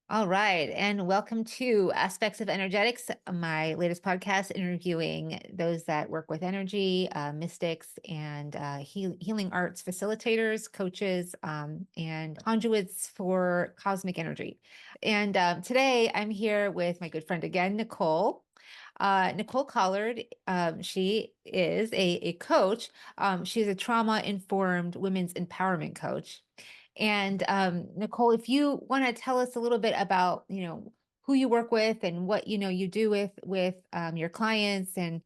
All right, and welcome to Aspects of Energetics, my latest podcast interviewing those that work with energy, mystics, and healing arts facilitators, coaches, and conduits for cosmic energy. And today I'm here with my good friend again, Nicole. Nicole Collard, she is a coach. She's a trauma-informed women's empowerment coach. And Nicole, if you want to tell us a little bit about, who you work with and what, you do with your clients and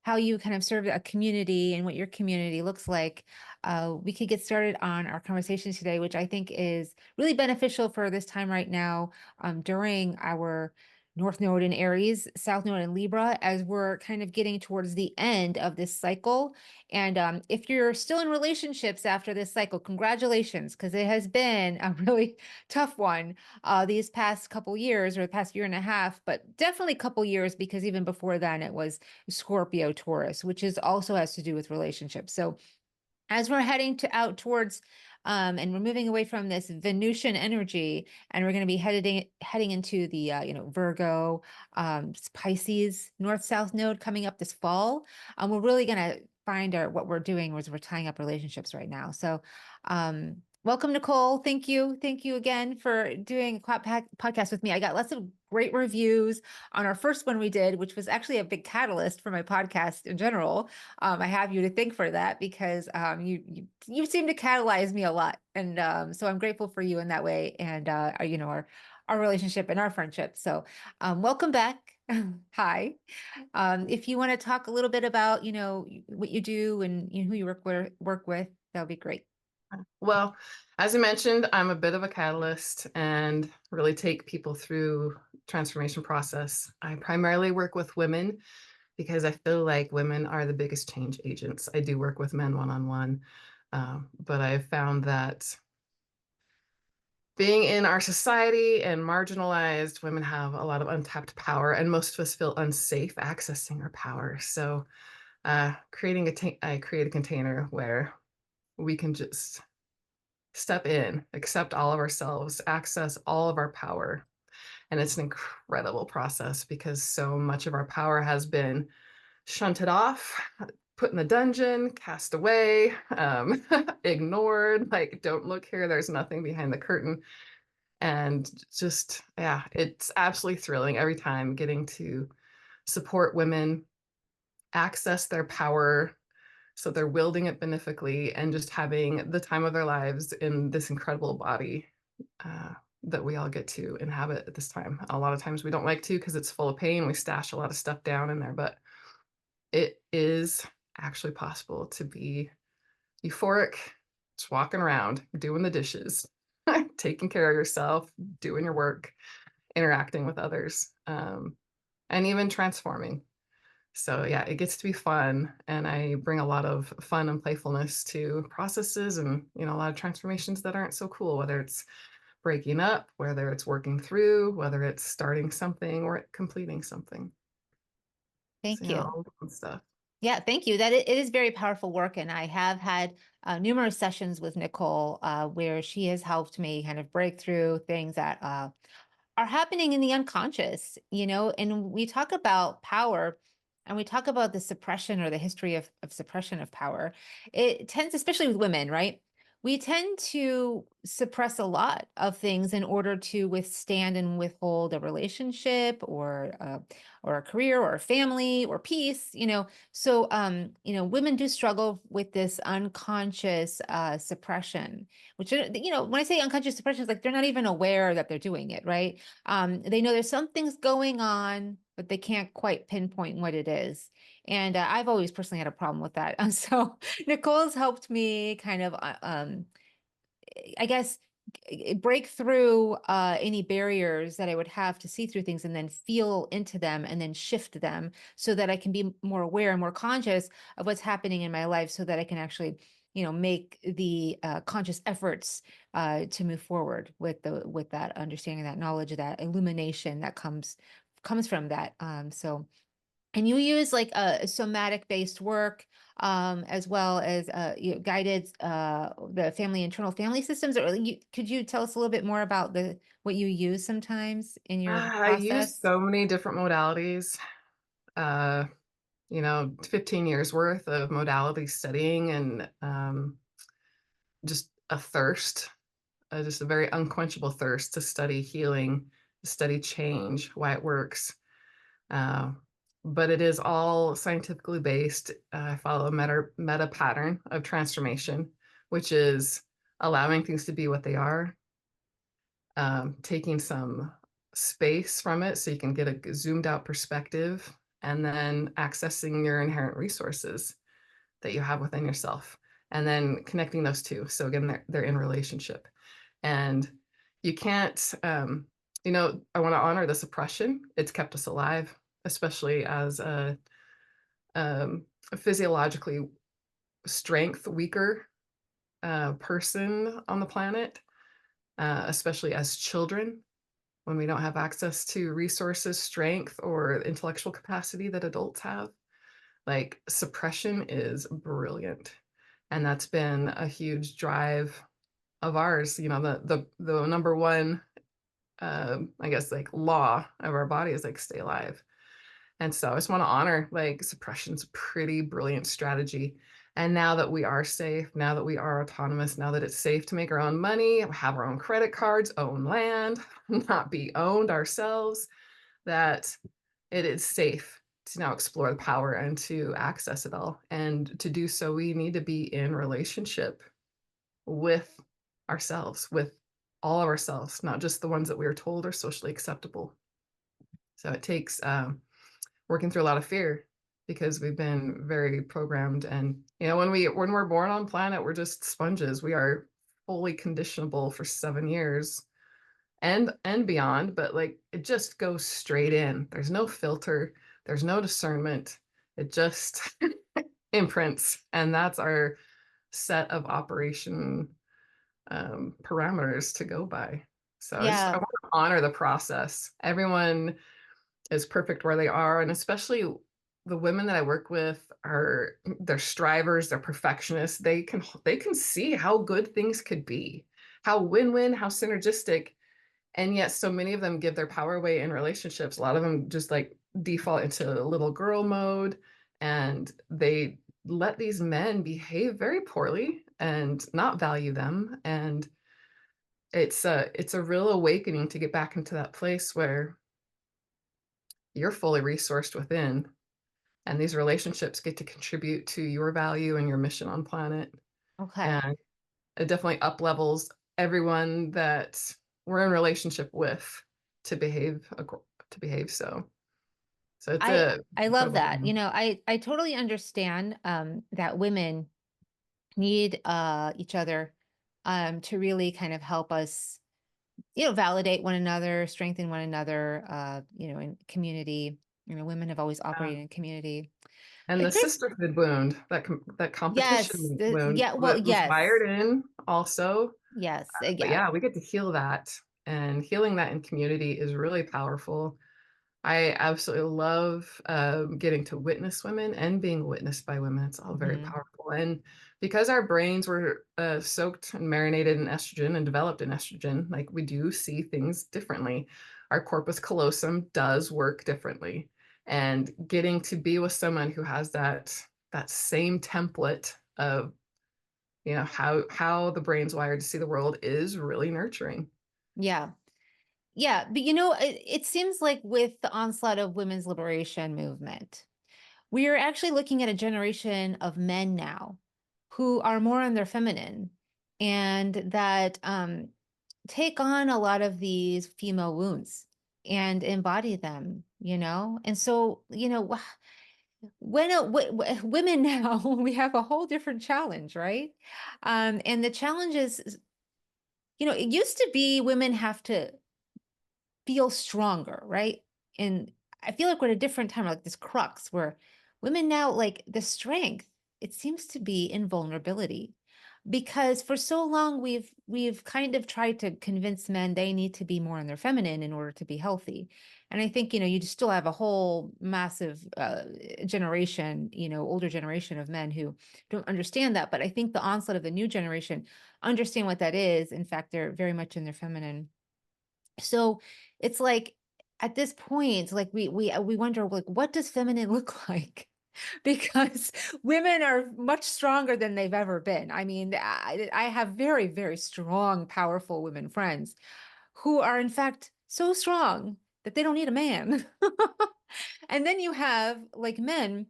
how you kind of serve a community and what your community looks like, we could get started on our conversation today, which I think is really beneficial for this time right now during our North Node in Aries, South Node in Libra, as we're kind of getting towards the end of this cycle. And if you're still in relationships after this cycle, congratulations, because it has been a really tough one these past couple years or the past year and a half, but definitely a couple years because even before then it was Scorpio Taurus, which is also has to do with relationships. So as we're heading out towards and we're moving away from this Venusian energy, and we're going to be heading into the Virgo, Pisces North South node coming up this fall. We're really going to find our what we're doing was we're tying up relationships right now. So, welcome, Nicole. Thank you again for doing a podcast with me. I got lots of great reviews on our first one we did, which was actually a big catalyst for my podcast in general. I have you to thank for that because you seem to catalyze me a lot, and so I'm grateful for you in that way, and our relationship and our friendship. So, welcome back. Hi. If you want to talk a little bit about what you do and who you work with, that would be great. Well, as I mentioned, I'm a bit of a catalyst and really take people through transformation process. I primarily work with women because I feel like women are the biggest change agents. I do work with men one-on-one, but I've found that being in our society and marginalized, women have a lot of untapped power, and most of us feel unsafe accessing our power. So, I create a container where we can just step in, accept all of ourselves, access all of our power. And it's an incredible process because so much of our power has been shunted off, put in the dungeon, cast away, ignored. Like, don't look here, there's nothing behind the curtain. And just, yeah, it's absolutely thrilling every time getting to support women access their power so they're wielding it benefically and just having the time of their lives in this incredible body uh, that we all get to inhabit at this time. A lot of times we don't like to because it's full of pain. We stash a lot of stuff down in there, but it is actually possible to be euphoric, just walking around, doing the dishes, taking care of yourself, doing your work, interacting with others, and even transforming. So yeah, it gets to be fun, and I bring a lot of fun and playfulness to processes and a lot of transformations that aren't so cool, whether it's breaking up, whether it's working through, whether it's starting something or completing something. So Thank you. all the fun stuff. Yeah, thank you. That it is very powerful work, and I have had numerous sessions with Nicole where she has helped me kind of break through things that are happening in the unconscious, and we talk about power and we talk about the suppression or the history of suppression of power. It tends, especially with women, right? We tend to suppress a lot of things in order to withstand and withhold a relationship or a career or a family or peace, So, women do struggle with this unconscious suppression, which, when I say unconscious suppression, it's like they're not even aware that they're doing it, right? They know there's some things going on, but they can't quite pinpoint what it is. And I've always personally had a problem with that. And so Nicole's helped me kind of, I guess, break through any barriers that I would have to see through things and then feel into them and then shift them so that I can be more aware and more conscious of what's happening in my life so that I can actually make the conscious efforts to move forward with that understanding, that knowledge, that illumination that comes from that. So And you use like a somatic based work, as well as guided the family internal family systems. Or could you tell us a little bit more about the what you use sometimes in your I use process? so many different modalities. Uh, 15 years worth of modality studying and just a thirst, just a very unquenchable thirst to study healing, to study change, why it works. Uh, but it is all scientifically based. I follow a meta pattern of transformation, which is allowing things to be what they are, taking some space from it so you can get a zoomed out perspective, and then accessing your inherent resources that you have within yourself, and then connecting those two. So again, they're in relationship. And you can't, I want to honor the suppression. It's kept us alive, especially as a physiologically strength weaker person on the planet, especially as children, when we don't have access to resources, strength, or intellectual capacity that adults have. Like suppression is brilliant. And that's been a huge drive of ours. The number one, I guess, like law of our body is like stay alive. And so I just want to honor like suppression's a pretty brilliant strategy. And now that we are safe, now that we are autonomous, now that it's safe to make our own money, have our own credit cards, own land, not be owned ourselves, that it is safe to now explore the power and to access it all. And to do so, we need to be in relationship with ourselves, with all of ourselves, not just the ones that we are told are socially acceptable. So it takes working through a lot of fear because we've been very programmed. And when we're born on planet, we're just sponges. We are fully conditionable for 7 years and beyond, but like it just goes straight in. There's no filter, there's no discernment. It just imprints, and that's our set of operation parameters to go by. So I Yeah. want to honor the process. Everyone is perfect where they are, and especially the women that I work with they're strivers, they're perfectionists. They can see how good things could be, how win-win, how synergistic. And yet so many of them give their power away in relationships. A lot of them just like default into little girl mode, and they let these men behave very poorly and not value them. And it's a real awakening to get back into that place where you're fully resourced within, and these relationships get to contribute to your value and your mission on planet. Okay. And it definitely up levels everyone that we're in relationship with to behave so it's I a I love incredible that. thing. I totally understand that women need each other to really kind of help us, validate one another, strengthen one another, in community. Women have always Yeah. operated in community. And the Chris, sisterhood wound, that yes, competition wound yeah, well, that was yes, wired in also. yes, But yeah. yeah, we get to heal that, and healing that in community is really powerful. I absolutely love getting to witness women and being witnessed by women. It's all very Hmm. powerful. And because our brains were soaked and marinated in estrogen and developed in estrogen, like we do see things differently. Our corpus callosum does work differently. And getting to be with someone who has that same template of how the brain's wired to see the world is really nurturing. Yeah. Yeah. But it seems like with the onslaught of women's liberation movement, we are actually looking at a generation of men now who are more on their feminine and that take on a lot of these female wounds and embody them, And so, when women now, we have a whole different challenge, right? And the challenge is, it used to be women have to feel stronger, right? And I feel like we're at a different time, like this crux where women now, like the strength, it seems to be in vulnerability. because for so long we've kind of tried to convince men they need to be more in their feminine in order to be healthy. And I think, you just still have a whole massive generation, older generation of men who don't understand that. But I think the onslaught of the new generation understand what that is. In fact, they're very much in their feminine. So it's like at this point, like we wonder, like, what does feminine look like? Because women are much stronger than they've ever been. I mean, I have very, very strong, powerful women friends who are, in fact, so strong that they don't need a man. And then you have like men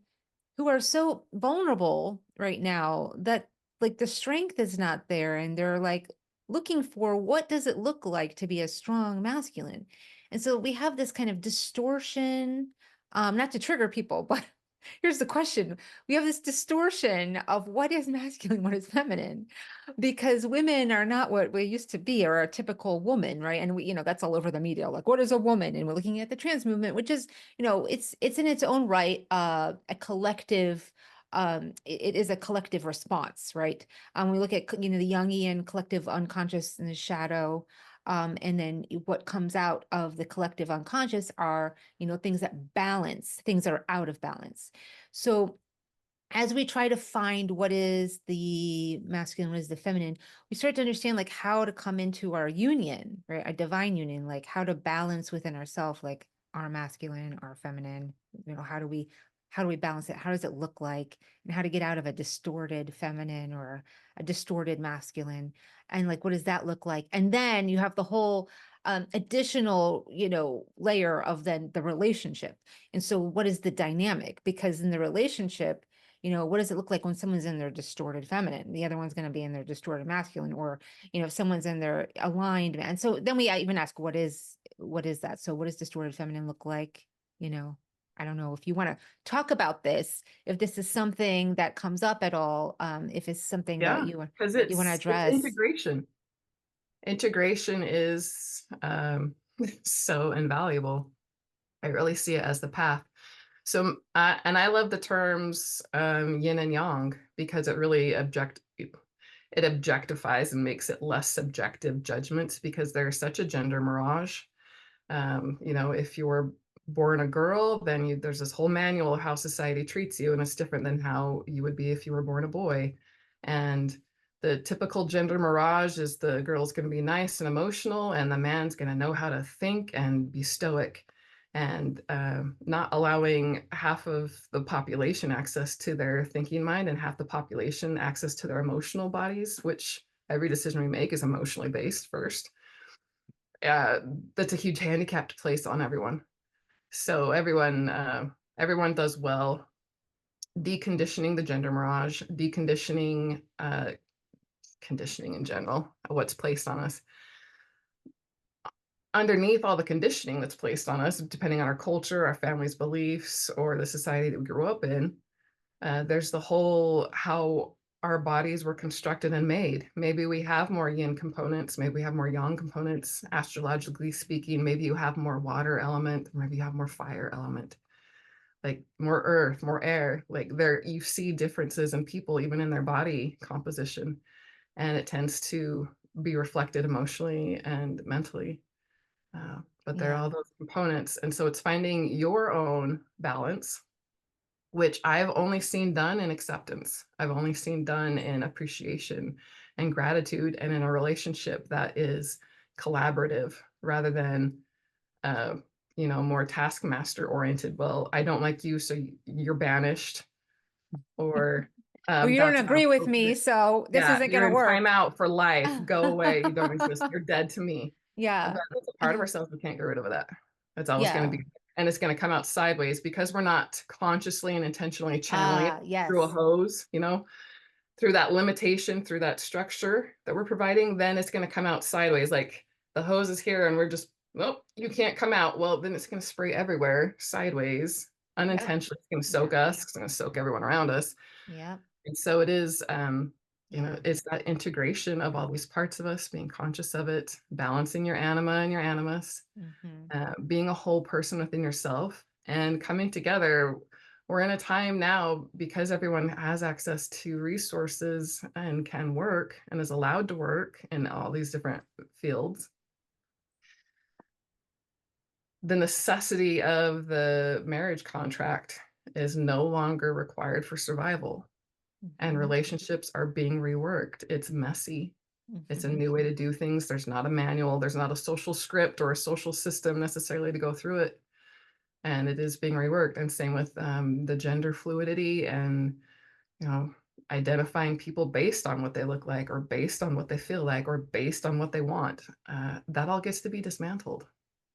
who are so vulnerable right now that like the strength is not there, and they're like looking for what does it look like to be a strong masculine. And so we have this kind of distortion, not to trigger people, but here's the question. We have this distortion of what is masculine, what is feminine, because women are not what we used to be, or a typical woman, right? And that's all over the media. Like, what is a woman? And we're looking at the trans movement, which is, it's in its own right, a collective, it is a collective response, right? We look at, the Jungian collective unconscious and the shadow. And then what comes out of the collective unconscious are, things that balance, things that are out of balance. So as we try to find what is the masculine, what is the feminine, we start to understand like how to come into our union, right? Our divine union, like how to balance within ourselves, like our masculine, our feminine, how do we balance it? How does it look like? And how to get out of a distorted feminine or a distorted masculine? And like, what does that look like? And then you have the whole additional, layer of then the relationship. And so what is the dynamic? Because in the relationship, what does it look like when someone's in their distorted feminine? The other one's going to be in their distorted masculine, or, if someone's in their aligned. And so then we even ask, what is that? So what does distorted feminine look like? You know, I don't know if you want to talk about this, if this is something that comes up at all, if it's something that Yeah, you because you want to it's address. integration. Integration is so invaluable. I really see it as the path. So, and I love the terms yin and yang because it really it objectifies and makes it less subjective judgments because there's such a gender mirage. If you were born a girl, then there's this whole manual of how society treats you, and it's different than how you would be if you were born a boy. And the typical gender mirage is the girl's going to be nice and emotional, and the man's going to know how to think and be stoic, and not allowing half of the population access to their thinking mind and half the population access to their emotional bodies, which every decision we make is emotionally based first. uh, that's a huge handicap to place on everyone. So everyone does well deconditioning the gender mirage, deconditioning conditioning in general, what's placed on us. Underneath all the conditioning that's placed on us, depending on our culture, our family's beliefs, or the society that we grew up in, there's the whole how our bodies were constructed and made. Maybe we have more yin components, maybe we have more yang components, astrologically speaking. Maybe you have more water element, maybe you have more fire element, like more earth, more air. Like there, you see differences in people, even in their body composition, and it tends to be reflected emotionally and mentally. But there are Yeah. all those components. And so it's finding your own balance, which I've only seen done in acceptance. I've only seen done in appreciation and gratitude and in a relationship that is collaborative rather than, uh, more taskmaster oriented. Well, I don't like you, so you're banished, or Or you don't that's not agree with me, appropriate. so this Yeah, isn't going you're to in work. timeout for life. Go away. You don't exist. You're dead to me. But Yeah. it's a part of ourselves we can't get rid of that. It's always going to Yeah. be, and it's going to come out sideways because we're not consciously and intentionally channeling it through a Yes. hose, through that limitation, through that structure that we're providing. Then it's going to come out sideways. Like the hose is here and we're just, well, you can't come out. Well, then it's going to spray everywhere sideways, Yep. unintentionally. It's going to soak Yep. us. It's going to soak everyone around us. Yep. And so it is, Yeah. it's that integration of all these parts of us, being conscious of it, balancing your anima and your animus, Hmm. being a whole person within yourself, and coming together We're in a time now because everyone has access to resources and can work and is allowed to work in all these different fields. The necessity of the marriage contract is no longer required for survival, and Mhm, relationships are being reworked. It's messy. It's a mhm. new way to do things. There's not a manual, there's not a social script or a social system necessarily to go through it. And it is being reworked. And same with the gender fluidity and, you know, identifying people based on what they look like or based on what they feel like or based on what they want. That all gets to be dismantled.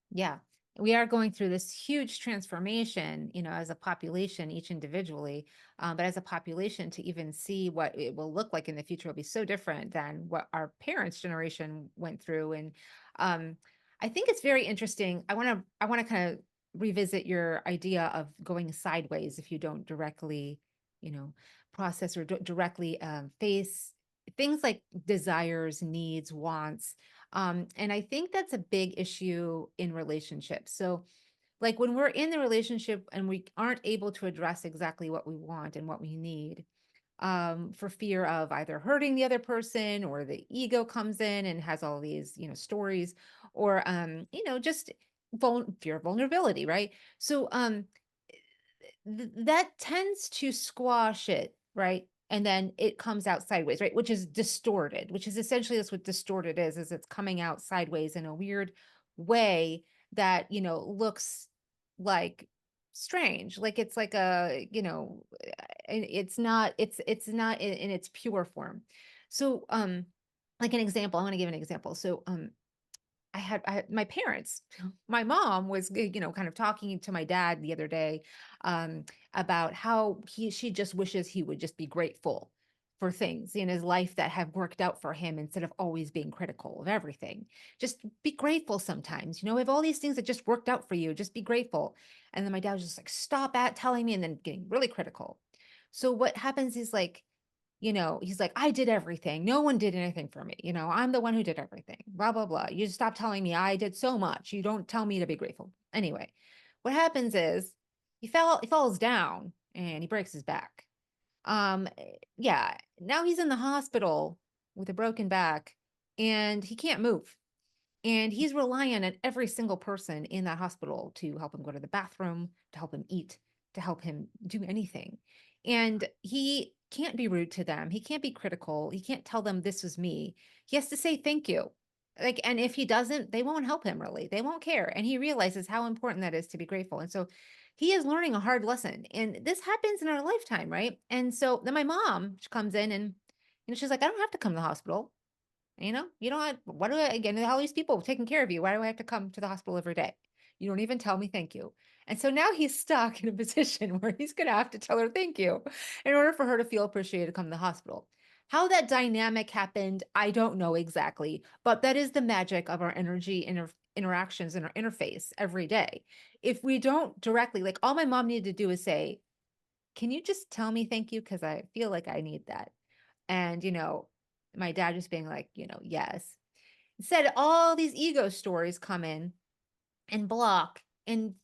Yeah. We are going through this huge transformation, as a population, each individually, but as a population, to even see what it will look like in the future will be so different than what our parents' generation went through. And um, I think it's very interesting. I want to kind of revisit your idea of going sideways if you don't directly, you know, process or directly face things like desires, needs, wants, and I think that's a big issue in relationships. So, like when we're in the relationship and we aren't able to address exactly what we want and what we need, for fear of either hurting the other person, or the ego comes in and has all these, stories, or just fear of vulnerability, right? So, that tends to squash it, right? And then it comes out sideways, right? Which is distorted, which is essentially that's what distorted is it's coming out sideways in a weird way that, looks like strange. Like it's like and it's not in its pure form. So, like an example, I want to give an example. So, I had my parents. My mom was, kind of talking to my dad the other day, about how she just wishes he would just be grateful for things in his life that have worked out for him instead of always being critical of everything. Just be grateful sometimes. We have all these things that just worked out for you. Just be grateful. And then my dad was just like, stop at telling me, and then getting really critical. So what happens is like, he's like, I did everything. No one did anything for me. I'm the one who did everything. Blah, blah, blah. You stop telling me I did so much. You don't tell me to be grateful. Anyway, what happens is he falls down and he breaks his back. Yeah. Now he's in the hospital with a broken back and he can't move. And he's relying on every single person in that hospital to help him go to the bathroom, to help him eat, to help him do anything. And he can't be rude to them. He can't be critical. He can't tell them this was me. He has to say thank you. Like, and if he doesn't, they won't help him really. They won't care. And he realizes how important that is to be grateful. And so he is learning a hard lesson. And this happens in our lifetime, right? And so then my mom comes in and she's like, I don't have to come to the hospital. You don't have, what do I, again, all these people taking care of you. Why do I have to come to the hospital every day? You don't even tell me thank you. And so now he's stuck in a position where he's going to have to tell her thank you in order for her to feel appreciated to come to the hospital. How that dynamic happened, I don't know exactly, but that is the magic of our energy interactions and our interface every day. If we don't directly, like all my mom needed to do is say, can you just tell me thank you? Because I feel like I need that. And, my dad just being like, yes. Instead, all these ego stories come in and block and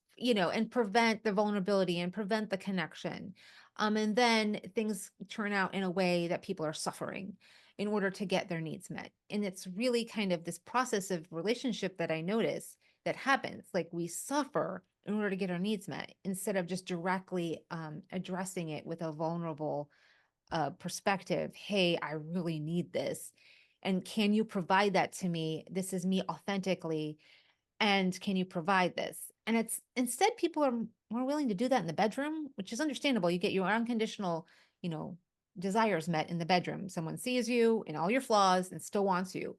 prevent the vulnerability and prevent the connection. And then things turn out in a way that people are suffering in order to get their needs met. And it's really kind of this process of relationship that I notice that happens. Like we suffer in order to get our needs met instead of just directly addressing it with a vulnerable perspective. Hey, I really need this. And can you provide that to me? This is me authentically. And can you provide this? And it's instead, people are more willing to do that in the bedroom, which is understandable. You get your unconditional, you know, desires met in the bedroom. Someone sees you in all your flaws and still wants you.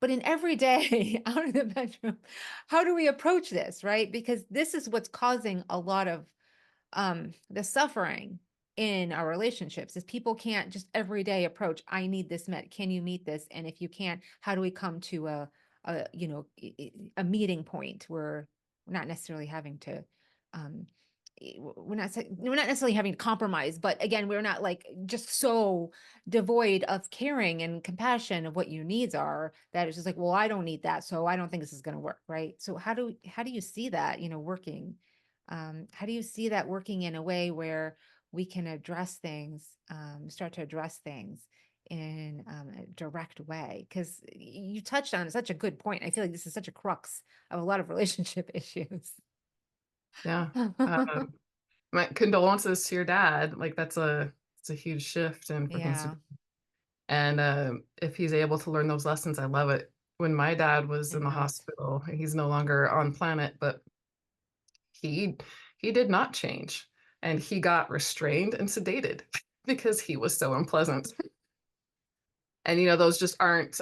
But in every day out of the bedroom, how do we approach this, right? Because this is what's causing a lot of the suffering in our relationships is people can't just every day approach, I need this met, can you meet this? And if you can't, how do we come to a meeting point where we're not necessarily having to um we're not necessarily having to compromise, but again, we're not like just so devoid of caring and compassion of what your needs are that it's just like, well, I don't need that, so I don't think this is going to work, right? So how do you see that, working How do you see that working in a way where we can address things, start to address things in a direct way? Because you touched on such a good point. I feel like this is such a crux of a lot of relationship issues. Yeah. Um, my condolences to your dad. Like it's a huge shift and for things to, Yeah, and if he's able to learn those lessons, I love it. When my dad was I in the know. hospital, he's no longer on planet, but he he did not change, and he got restrained and sedated because he was so unpleasant. And those just aren't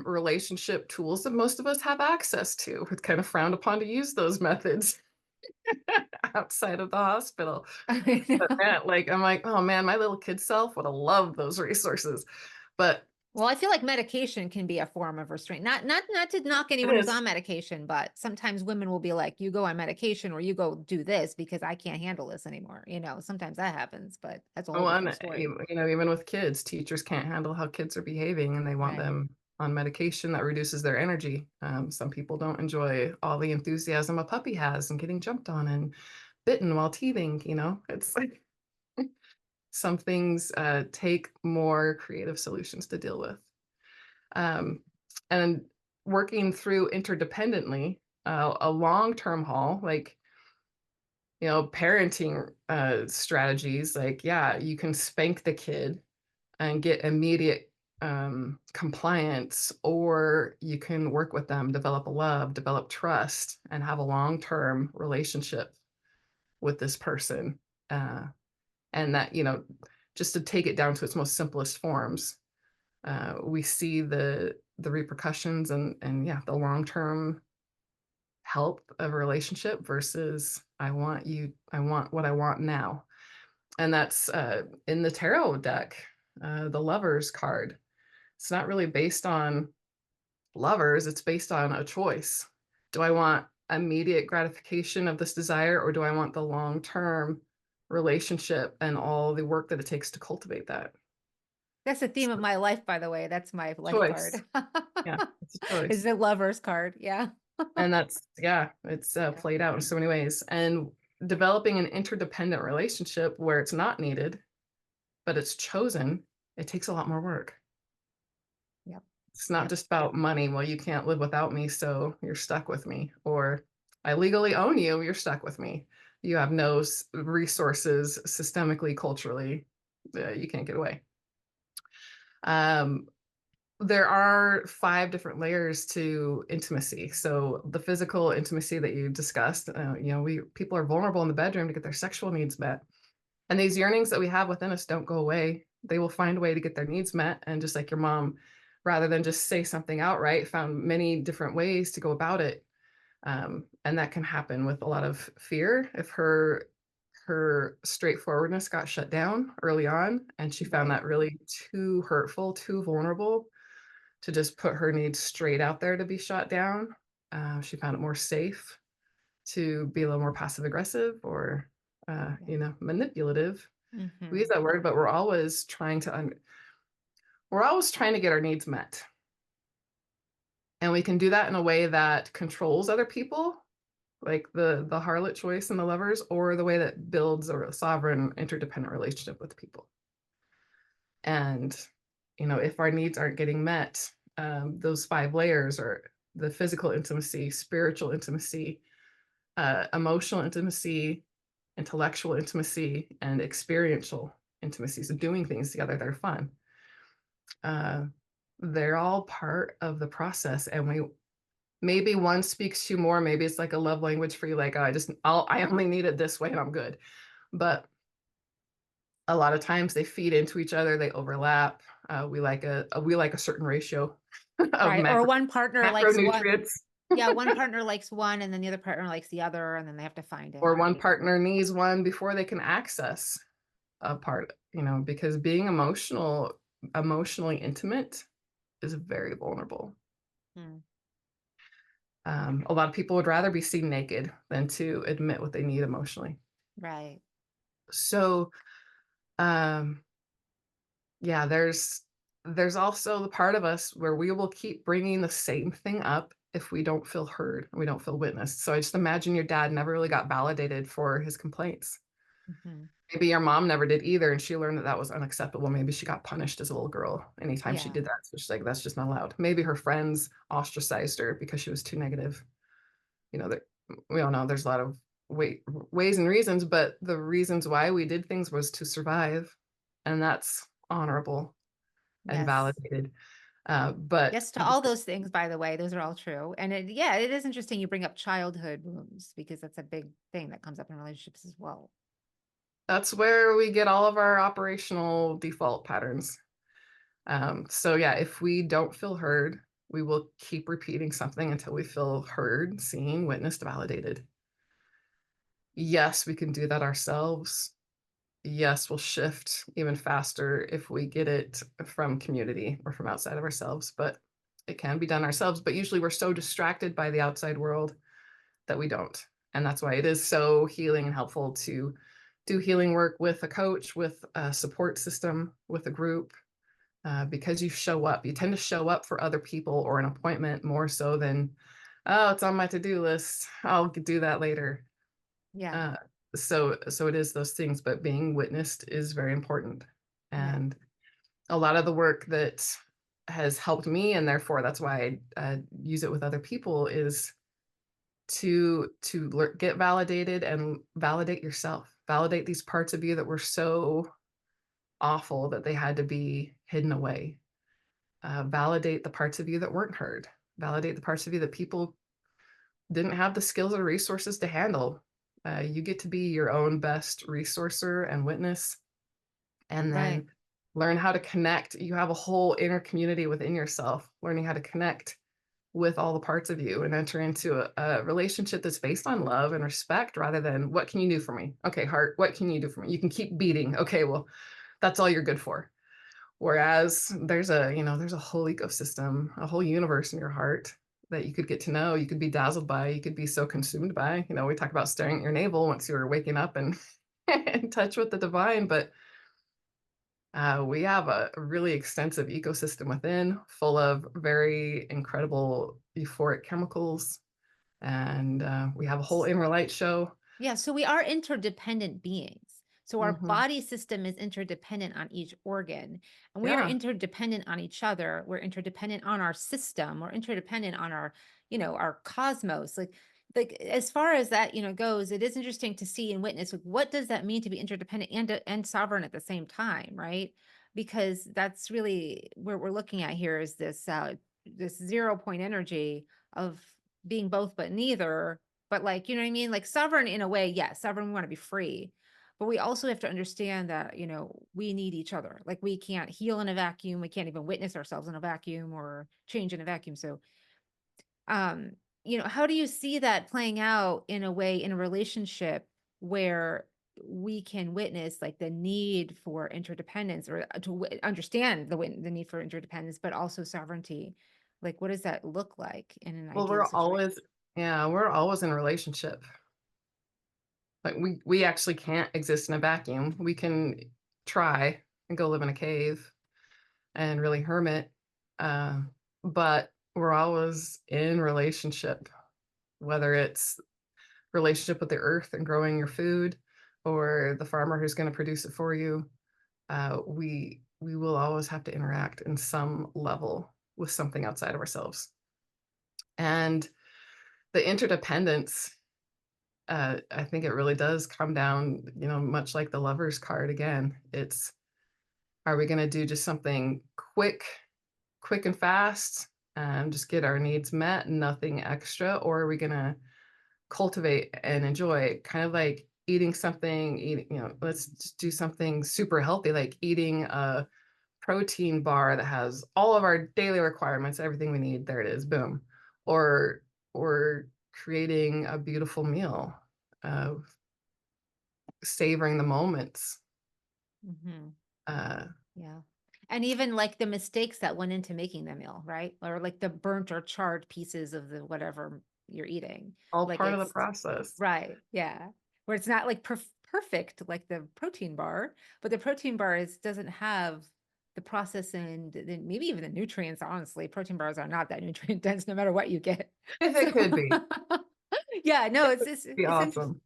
relationship tools that most of us have access to. It's kind of frowned upon to use those methods outside of the hospital. I But know. man, like I'm like, oh man, my little kid self would have loved those resources. But Well, I feel like medication can be a form of restraint. Not to knock it anyone who's is. on medication, but sometimes women will be like, "You go on medication or you go do this because I can't handle this anymore." Sometimes that happens, but that's a whole Oh, different and story. even with kids, teachers can't handle how kids are behaving, and they want Right. them on medication that reduces their energy. Some people don't enjoy all the enthusiasm a puppy has and getting jumped on and bitten while teething. It's like some things take more creative solutions to deal with. Um, and working through interdependently, a long-term haul, like parenting strategies, like yeah, you can spank the kid and get immediate compliance, or you can work with them, develop a love, develop trust, and have a long-term relationship with this person. And that, just to take it down to its most simplest forms, we see the repercussions and yeah, the long-term health of a relationship versus I want what I want now. And that's in the tarot deck, the lovers card. It's not really based on lovers, it's based on a choice. Do I want immediate gratification of this desire, or do I want the long-term relationship and all the work that it takes to cultivate that? That's the theme of So, my life, by the way. That's my life choice. card. Yeah, it's a Is choice. the lover's card. Yeah. And that's, yeah, it's Yeah. played out in so many ways. And developing an interdependent relationship where it's not needed, but it's chosen, it takes a lot more work. Yep. It's not Yep. just about money. Well, you can't live without me, so you're stuck with me. Or I legally own you, you're stuck with me. You have no resources systemically, culturally. You can't get away. Um, there are 5 different layers to intimacy. So the physical intimacy that you discussed, we people are vulnerable in the bedroom to get their sexual needs met. And these yearnings that we have within us don't go away. They will find a way to get their needs met. And just like your mom, rather than just say something outright, found many different ways to go about it. And that can happen with a lot of fear. If her straightforwardness got shut down early on, and she found Right. that really too hurtful, too vulnerable to just put her needs straight out there to be shot down. She found it more safe to be a little more passive aggressive or Yeah. manipulative. We use Hmm. that word, but we're always trying to get our needs met. And we can do that in a way that controls other people, like the harlot choice and the lovers, or the way that builds a sovereign interdependent relationship with people. And if our needs aren't getting met, those 5 layers are the physical intimacy, spiritual intimacy, emotional intimacy, intellectual intimacy, and experiential intimacy. So doing things together that are fun. Uh, they're all part of the process, and we maybe one speaks to you more. Maybe it's like a love language for you, like, "Oh, I only need it this way, and I'm good." But a lot of times they feed into each other. They overlap. We like a certain ratio of Right. Or one partner likes one. macronutrients, Yeah. One partner likes one and then the other partner likes the other, and then they have to find it. or one Right. partner needs one before they can access a part. Because being emotionally intimate is very vulnerable. Hmm. A lot of people would rather be seen naked than to admit what they need emotionally. Right. So, um, yeah, there's also the part of us where we will keep bringing the same thing up if we don't feel heard, we don't feel witnessed. So I just imagine your dad never really got validated for his complaints. Mhm. Maybe your mom never did either, and she learned that that was unacceptable. Maybe she got punished as a little girl anytime she Yeah. did that. So she's like, that's just not allowed. Maybe her friends ostracized her because she was too negative. You know, that we all know there's a lot of ways and reasons, but the reasons why we did things was to survive, and that's honorable and Yes. validated. But Yes to all those things, by the way. Those are all true. And yeah, it is interesting you bring up childhood wounds because that's a big thing that comes up in relationships as well. that's where we get all of our operational default patterns. So yeah, if we don't feel heard, we will keep repeating something until we feel heard, seen, witnessed, validated. Yes, we can do that ourselves. Yes, we'll shift even faster if we get it from community or from outside of ourselves, but it can be done ourselves. But usually we're so distracted by the outside world that we don't. And that's why it is so healing and helpful to do healing work with a coach, with a support system, with a group, because you show up. You tend to show up for other people or an appointment more so than, oh, it's on my to-do list. I'll do that later. Yeah. Uh, so it is those things, but being witnessed is very important. Yeah. And a lot of the work that has helped me, and therefore that's why I use it with other people, is to get validated and validate yourself. Validate these parts of you that were so awful that they had to be hidden away. Validate the parts of you that weren't heard. Validate the parts of you that people didn't have the skills or resources to handle. You get to be your own best resourcer and witness, and Right. then learn how to connect. You have a whole inner community within yourself, learning how to connect with all the parts of you and enter into a relationship that's based on love and respect rather than what can you do for me? Okay, heart, what can you do for me? You can keep beating. Okay, well, that's all you're good for. Whereas there's a whole ecosystem, a whole universe in your heart that you could get to know, you could be dazzled by, you could be so consumed by. We talk about staring at your navel once you're waking up and in touch with the divine, but we have a really extensive ecosystem within, full of very incredible euphoric chemicals, and we have a whole inner light show. Yeah, so we are interdependent beings. So our Hmm. body system is interdependent on each organ, and we are Yeah. interdependent on each other. We're interdependent on our system. We're interdependent on our cosmos. Like as far as that, goes, it is interesting to see and witness like, what does that mean to be interdependent and sovereign at the same time, right? Because that's really where we're looking at here is this 0 point energy of being both but neither, but like, you know what I mean? Like sovereign in a way, yes, sovereign, we want to be free. But we also have to understand that, we need each other. Like we can't heal in a vacuum. We can't even witness ourselves in a vacuum or change in a vacuum. So, um, how do you see that playing out in a way in a relationship where we can witness like the need for interdependence or to understand the need for interdependence, but also sovereignty? Like, what does that look like in an Well, ideal situation? we're always in a relationship. Like we actually can't exist in a vacuum. We can try and go live in a cave and really hermit, uh, but we're always in relationship, whether it's relationship with the earth and growing your food, or the farmer who's going to produce it for you. We will always have to interact in some level with something outside of ourselves, and the interdependence. I think it really does come down, much like the lover's card again. It's, are we going to do just something quick and fast, and just get our needs met, nothing extra, or are we going to cultivate and enjoy, kind of like eating something, let's just do something super healthy, like eating a protein bar that has all of our daily requirements, everything we need, there it is, boom. Or creating a beautiful meal, uh, savoring the moments. Hmm. uh, Yeah. And even like the mistakes that went into making the meal, right? Or like the burnt or charred pieces of the whatever you're eating. all Like part of the it's process. right. Yeah. Where it's not like perfect like the protein bar, but the protein bar doesn't have the process and maybe even the nutrients. Honestly, protein bars are not that nutrient dense, no matter what you get. If it So, could be, yeah, no, it would be it's interesting. awesome.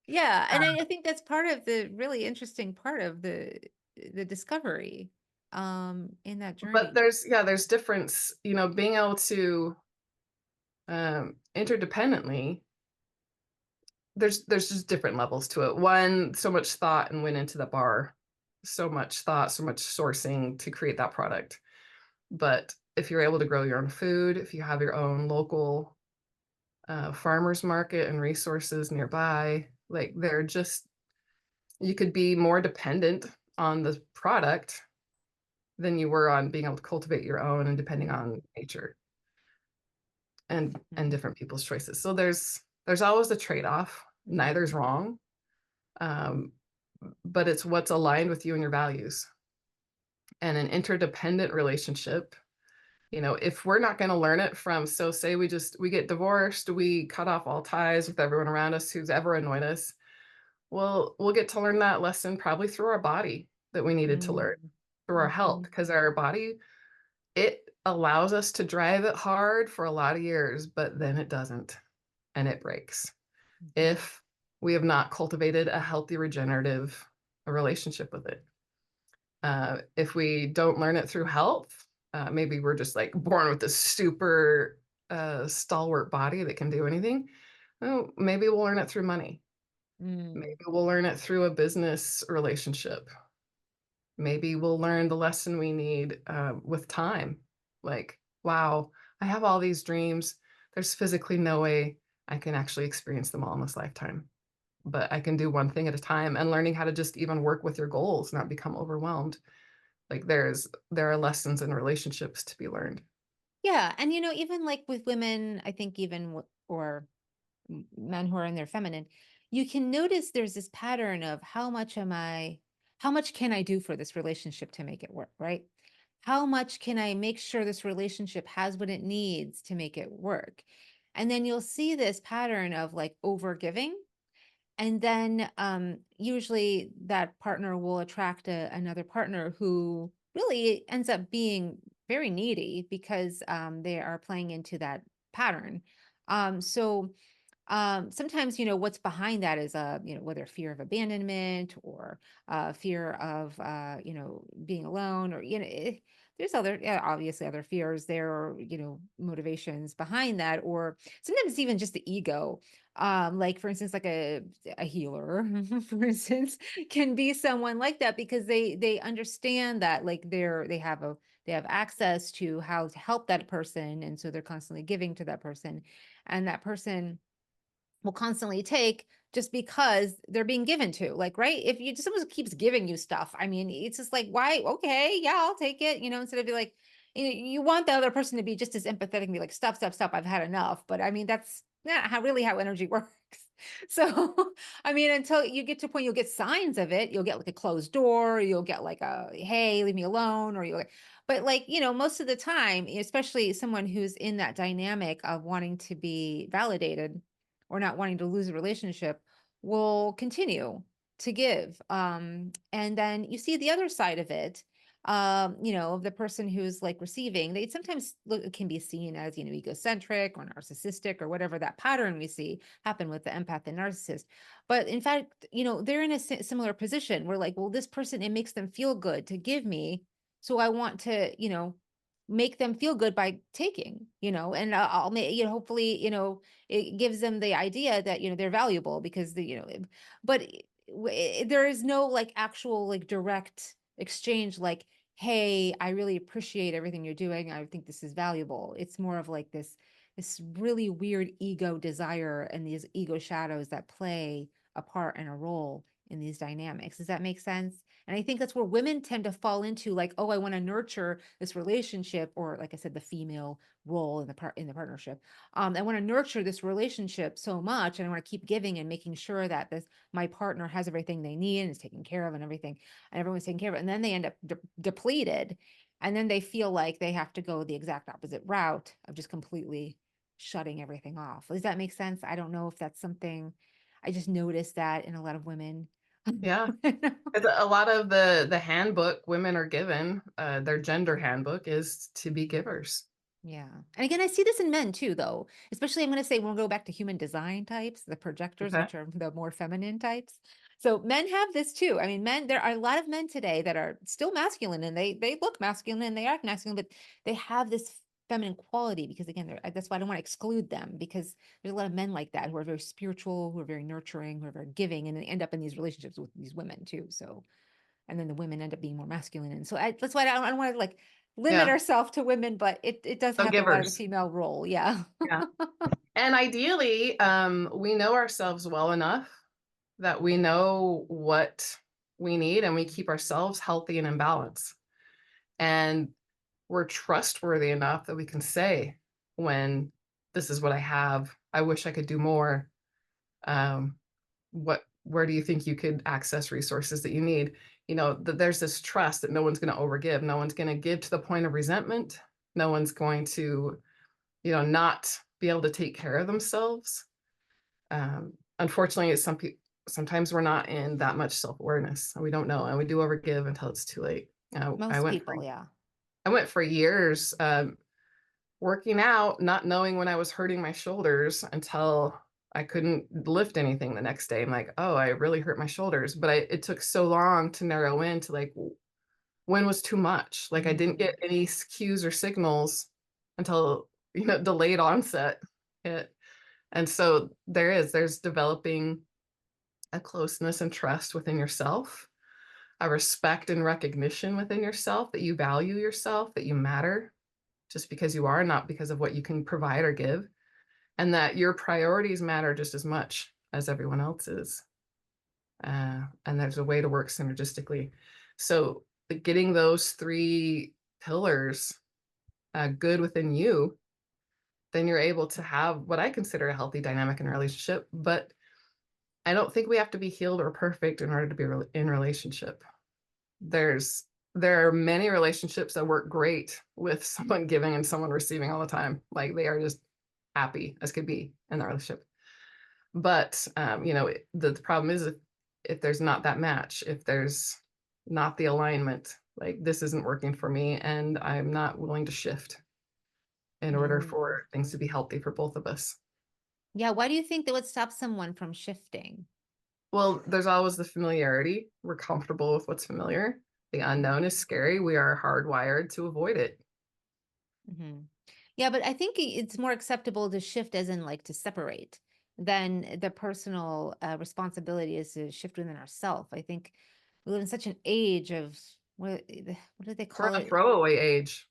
Yeah, and Uh, I think that's part of the really interesting part of the discovery in that but journey. there's difference, being able to interdependently. There's just different levels to it. One, so much thought and went into the bar, so much thought, so much sourcing to create that product. But if you're able to grow your own food, if you have your own local farmers market and resources nearby, like they're just, you could be more dependent on the product than you were on being able to cultivate your own and depending on nature and Mhm. different people's choices. So there's always a trade-off. Neither's wrong. Um, but it's what's aligned with you and your values. And an interdependent relationship, if we're not going to learn it from, so say we get divorced, we cut off all ties with everyone around us who's ever annoyed us. Well, we'll get to learn that lesson probably through our body that we needed to learn, Mm. through our health, Mhm. because our body, it allows us to drive it hard for a lot of years, but then it doesn't, and it breaks Mhm. if we have not cultivated a healthy regenerative relationship with it. If we don't learn it through health, maybe we're just like born with this super stalwart body that can do anything. Oh, maybe we'll learn it through money. Maybe Mm. we'll learn it through a business relationship. Maybe we'll learn the lesson we need with time. Like, wow, I have all these dreams. There's physically no way I can actually experience them all in this lifetime. But I can do one thing at a time, and learning how to just even work with your goals, not become overwhelmed. Like there are lessons in relationships to be learned. Yeah, and even like with women, I think even or men who are in their feminine, you can notice there's this pattern of how much can I do for this relationship to make it work, right? How much can I make sure this relationship has what it needs to make it work? And then you'll see this pattern of like over giving. And then usually that partner will attract another partner who really ends up being very needy because they are playing into that pattern. So sometimes what's behind that is whether fear of abandonment or fear of being alone or there's other, yeah, obviously other fears there or motivations behind that, or sometimes it's even just the ego. Like for instance, like a healer for instance can be someone like that because they understand that like they have access to how to help that person, and so they're constantly giving to that person, and that person will constantly take just because they're being given to, like, right, if you someone keeps giving you stuff, I mean, it's just like, why, okay, yeah, I'll take it, instead of be like, you want the other person to be just as empathetic and be like, stop, I've had enough, but I mean that's not how energy works. So I mean, until you get to a point, you'll get signs of it, you'll get like a closed door, you'll get like a hey, leave me alone, or you'll, but like, most of the time, especially someone who's in that dynamic of wanting to be validated or not wanting to lose a relationship will continue to give. And then you see the other side of it, of the person who's like receiving. They sometimes can be seen as, egocentric or narcissistic or whatever that pattern we see happen with the empath and narcissist. But in fact, they're in a similar position where like, well, this person, it makes them feel good to give me. So I want to, make them feel good by taking, and I'll make, hopefully, it gives them the idea that they're valuable because but there is no like actual like direct exchange like, hey, I really appreciate everything you're doing, I think this is valuable. It's more of like this really weird ego desire and these ego shadows that play a part and a role in these dynamics. Does that make sense? And I think that's where women tend to fall into like, oh, I want to nurture this relationship, or like I said, the female role in the partnership. I want to nurture this relationship so much, and I want to keep giving and making sure that this my partner has everything they need and is taken care of and everything, and everyone's taken care of it. And then they end up depleted, and then they feel like they have to go the exact opposite route of just completely shutting everything off. Does that make sense? I don't know if that's something I just noticed that in a lot of women. Yeah. It's a lot of the handbook women are given, their gender handbook is to be givers. Yeah. And again, I see this in men too, though. Especially, I'm going to say we'll go back to human design types, the projectors, Okay. which are the more feminine types. So men have this too. I mean, men, there are a lot of men today that are still masculine and they look masculine and they act masculine, but they have this feminine quality because again, that's why I don't want to exclude them because there's a lot of men like that who are very spiritual, who are very nurturing, who are very giving, and they end up in these relationships with these women too. So and then the women end up being more masculine. And so that's why I don't want to like limit Yeah. ourselves to women, but it does So have a lot of the givers. female role. Yeah. Yeah. And ideally, we know ourselves well enough that we know what we need and we keep ourselves healthy and in balance. And we're trustworthy enough that we can say when this is what I have. I wish I could do more. Um, where do you think you could access resources that you need? There's this trust that no one's going to overgive. No one's going to give to the point of resentment. No one's going to, not be able to take care of themselves. Unfortunately, sometimes we're not in that much self-awareness and we don't know, and we do overgive until it's too late. Most people. Yeah. I went for years working out, not knowing when I was hurting my shoulders until I couldn't lift anything the next day. I'm like, oh, I really hurt my shoulders. But it took so long to narrow in to like when was too much. Like I didn't Mm. get any cues or signals until, delayed onset hit. And so there's developing a closeness and trust within yourself, a respect and recognition within yourself that you value yourself, that you matter just because you are, not because of what you can provide or give, and that your priorities matter just as much as everyone else's. And there's a way to work synergistically. So getting those three pillars good within you, then you're able to have what I consider a healthy dynamic in a relationship. But I don't think we have to be healed or perfect in order to be in relationship. There's there are many relationships that work great with someone giving and someone receiving all the time. Like they are just happy as could be in the relationship. But the problem is if there's not that match, if there's not the alignment, like this isn't working for me, and I'm not willing to shift in order Mm. for things to be healthy for both of us. Yeah. Why do you think that would stop someone from shifting? Well, there's always the familiarity. We're comfortable with what's familiar. The unknown is scary. We are hardwired to avoid it. Mm-hmm. Yeah, but I think it's more acceptable to shift as in like to separate than the personal responsibility is to shift within ourselves. I think we live in such an age of what do they We're call in a it? throwaway age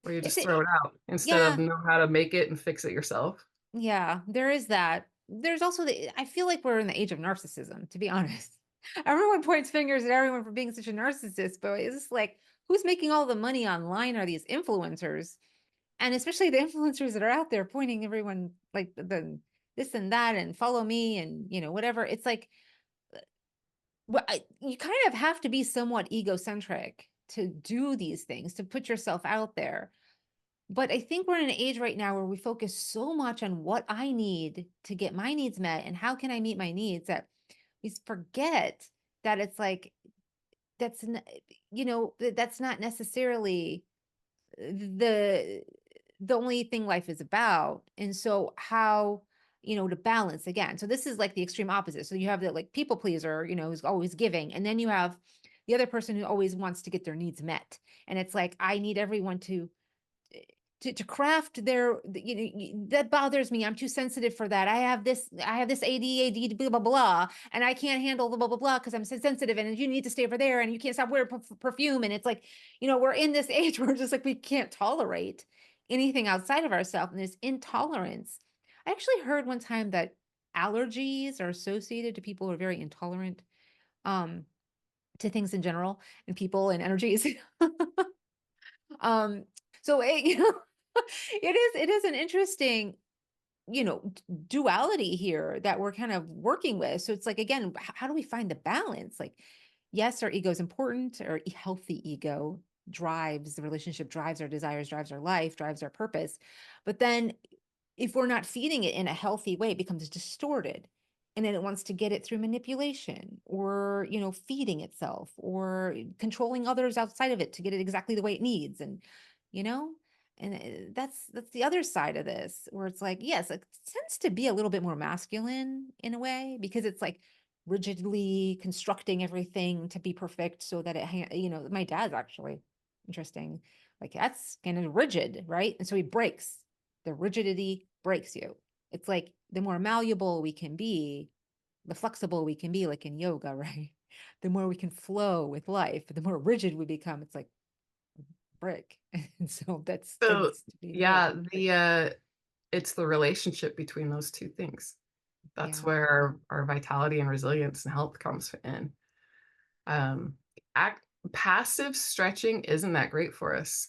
where you It's just throw it out instead of yeah, know how to make it and fix it yourself. yeah, there is that. There's also I feel like we're in the age of narcissism, to be honest. Everyone points fingers at everyone for being such a narcissist, but it's just like who's making all the money online are these influencers. And especially the influencers that are out there pointing everyone like the this and that and follow me and whatever. It's like you kind of have to be somewhat egocentric to do these things, to put yourself out there. But I think we're in an age right now where we focus so much on what I need to get my needs met and how can I meet my needs that we forget that it's like that's not necessarily the only thing life is about. And so how, to balance again. So this is like the extreme opposite. So you have the like people pleaser, who's always giving, and then you have the other person who always wants to get their needs met. And it's like I need everyone to craft their that bothers me. I'm too sensitive for that. I have this ADHD blah blah blah, and I can't handle the blah blah blah because I'm so sensitive, and you need to stay over there, and you can't stop wearing perfume. And it's like, we're in this age where just like we can't tolerate anything outside of ourselves, and this intolerance. I actually heard one time that allergies are associated to people who are very intolerant um to things in general and people and energies. um so it is an interesting, duality here that we're kind of working with. So it's like, again, how do we find the balance? Like, yes, our ego is important, or healthy ego drives the relationship, drives our desires, drives our life, drives our purpose. But then if we're not feeding it in a healthy way, it becomes distorted. and then it wants to get it through manipulation or, feeding itself or controlling others outside of it to get it exactly the way it needs. And, you know, and that's the other side of this where it's like, yes, it tends to be a little bit more masculine in a way because it's like rigidly constructing everything to be perfect so that my dad's actually interesting. Like that's kind of rigid, right? And so he breaks. The rigidity breaks you. It's like the more malleable we can be, the flexible we can be, like in yoga, right? The more we can flow with life, the more rigid we become. It's like brick. And so that's So tends to be yeah, negative. it's the relationship between those two things. That's Yeah. where our vitality and resilience and health comes in. Um, Passive stretching isn't that great for us.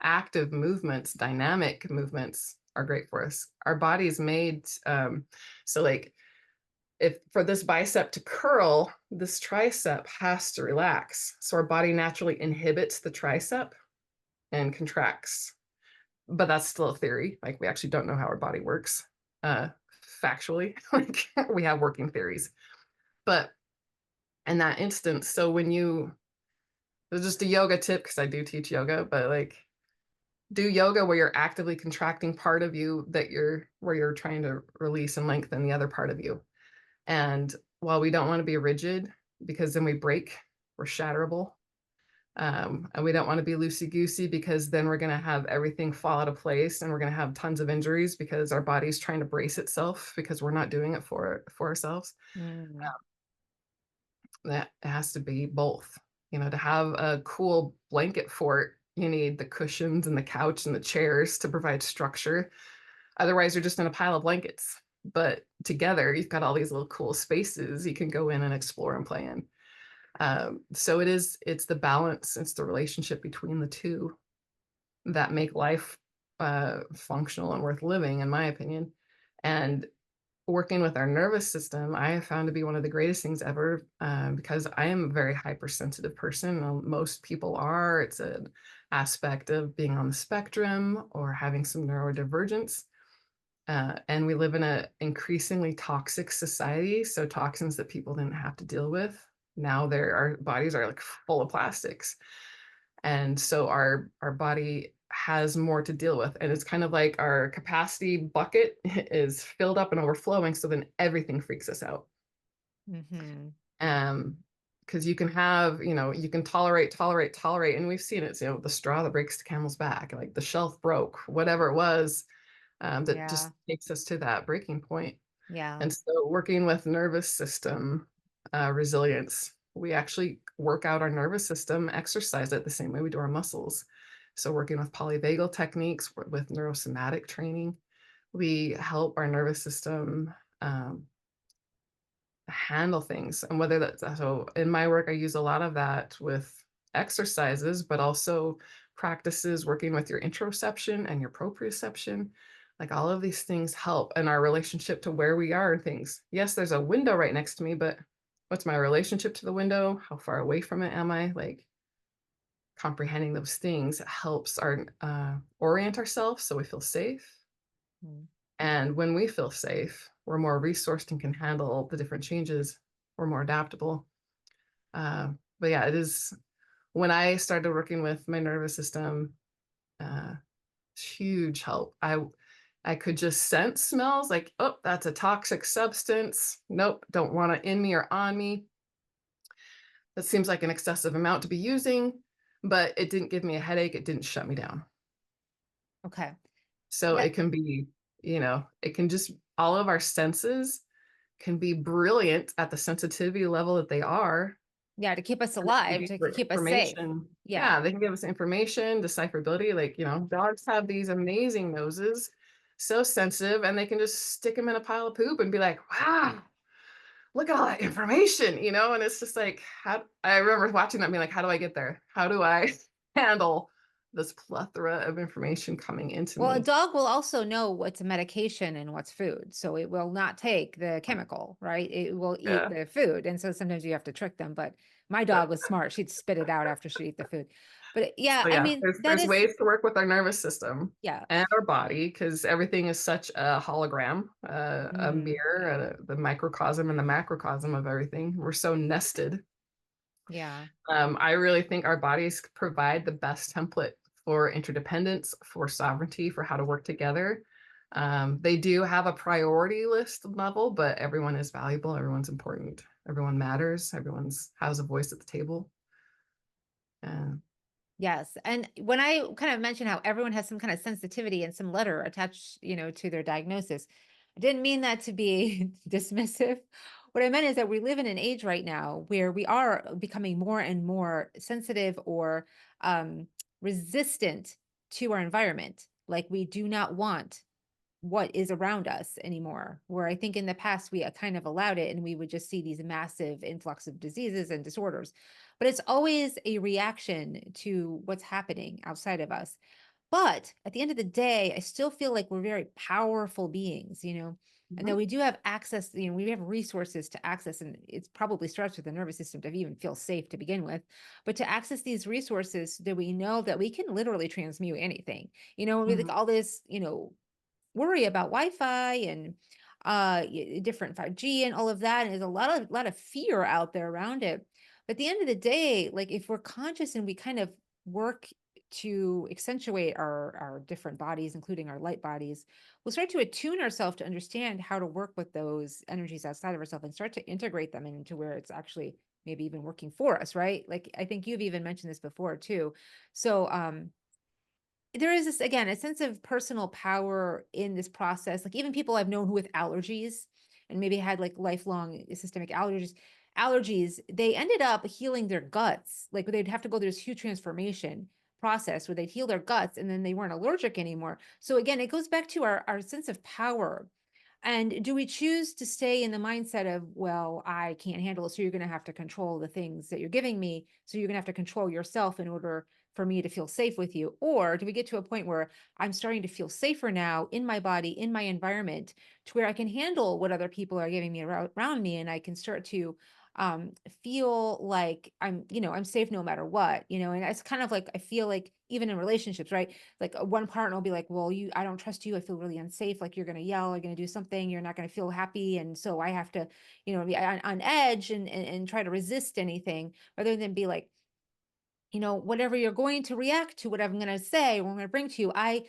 Active movements, dynamic movements are great for us. Our body's made so like if for this bicep to curl, this tricep has to relax. So our body naturally inhibits the tricep and contracts. But that's still a theory. Like we actually don't know how our body works uh factually. Like we have working theories. But in that instance, so when you there's just a yoga tip because I do teach yoga, but like do yoga where you're actively contracting part of you that you're where you're trying to release and lengthen the other part of you. And while we don't want to be rigid because then we break, we're shatterable. And we don't want to be loosey goosey because then we're going to have everything fall out of place and we're going to have tons of injuries because our body's trying to brace itself because we're not doing it for ourselves. Mm. That it has to be both. To have a cool blanket fort, you need the cushions and the couch and the chairs to provide structure. Otherwise, you're just in a pile of blankets. But together, you've got all these little cool spaces you can go in and explore and play in. So it's the balance, it's the relationship between the two that make life functional and worth living, in my opinion. And working with our nervous system, I have found to be one of the greatest things ever because I am a very hypersensitive person. Most people are. It's an aspect of being on the spectrum or having some neurodivergence. And we live in an increasingly toxic society. So toxins that people didn't have to deal with. Now our bodies are like full of plastics. And so our body has more to deal with. And it's kind of like our capacity bucket is filled up and overflowing. So then everything freaks us out. Hmm. Um, because you can have, you can tolerate, and we've seen it, the straw that breaks the camel's back, like the shelf broke, whatever it was, that Yeah. just takes us to that breaking point. Yeah. And so, working with nervous system resilience, we actually work out our nervous system, exercise it the same way we do our muscles. So, working with polyvagal techniques, with neurosomatic training, we help our nervous system handle things. And whether that's so, in my work, I use a lot of that with exercises, but also practices working with your interoception and your proprioception. Like all of these things help in our relationship to where we are and things. Yes, there's a window right next to me, but what's my relationship to the window? How far away from it am I? Like comprehending those things helps our orient ourselves so we feel safe. Mm. And when we feel safe, we're more resourced and can handle the different changes. We're more adaptable. But yeah, it is when I started working with my nervous system, uh, huge help. I could just sense smells like, oh, that's a toxic substance. Nope, don't want it in me or on me. That seems like an excessive amount to be using, but it didn't give me a headache. It didn't shut me down. Okay. So Yeah. it can be, it can just all of our senses can be brilliant at the sensitivity level that they are. Yeah. To keep us And they can alive, be to for keep us safe. information. Yeah. Yeah, they can give us information, decipherability. Like, dogs have these amazing noses, so sensitive, and they can just stick them in a pile of poop and be like, wow, look at all that information. And it's just like, how I remember watching that and being like, how do I get there? How do I handle this plethora of information coming into Well, a me. dog will also know what's a medication and what's food. So it will not take the chemical, right? It will eat Yeah. the food. And so sometimes you have to trick them. But my But dog was smart. She'd spit it out after she'd eat the food. But yeah, so I yeah, mean, that there's is, ways to work with our nervous system yeah. and our body because everything is such a hologram, a Hmm. mirror, the microcosm and the macrocosm of everything. We're so nested. Yeah. I really think our bodies provide the best template for interdependence, for sovereignty, for how to work together. They do have a priority list level, but everyone is valuable, everyone's important, everyone matters, everyone's has a voice at the table. And Yes. And when I kind of mentioned how everyone has some kind of sensitivity and some letter attached, to their diagnosis, I didn't mean that to be dismissive. What I meant is that we live in an age right now where we are becoming more and more sensitive or resistant to our environment. Like we do not want what is around us anymore. Where I think in the past we kind of allowed it and we would just see these massive influx of diseases and disorders. But it's always a reaction to what's happening outside of us. But at the end of the day, I still feel like we're very powerful beings, and that mhm, we do have access, we have resources to access, and it probably starts with the nervous system to even feel safe to begin with, but to access these resources that we know that we can literally transmute anything, with like mhm, all this, worry about Wi-Fi and different 5G and all of that. And there's a lot of fear out there around it. But at the end of the day, like if we're conscious and we kind of work to accentuate our different bodies, including our light bodies, we'll start to attune ourselves to understand how to work with those energies outside of ourselves and start to integrate them into where it's actually maybe even working for us, right? Like I think you've even mentioned this before too. So there is this again a sense of personal power in this process. Like even people I've known who with allergies and maybe had like lifelong systemic allergies, they ended up healing their guts. Like they'd have to go through this huge transformation process where they'd heal their guts and then they weren't allergic anymore. So again, it goes back to our sense of power. And do we choose to stay in the mindset of, well, I can't handle it, so you're going to have to control the things that you're giving me. So you're going to have to control yourself in order for me to feel safe with you? Or do we get to a point where I'm starting to feel safer now in my body, in my environment, to where I can handle what other people are giving me around me, and I can start to feel like I'm safe no matter what, and it's kind of like I feel like even in relationships, right? Like one partner will be like, well, I don't trust you, I feel really unsafe, like you're going to yell, you're going to do something, you're not going to feel happy, and so I have to be on edge and try to resist anything rather than be like, whatever you're going to react to, what I'm going to say, what I'm going to bring to you, I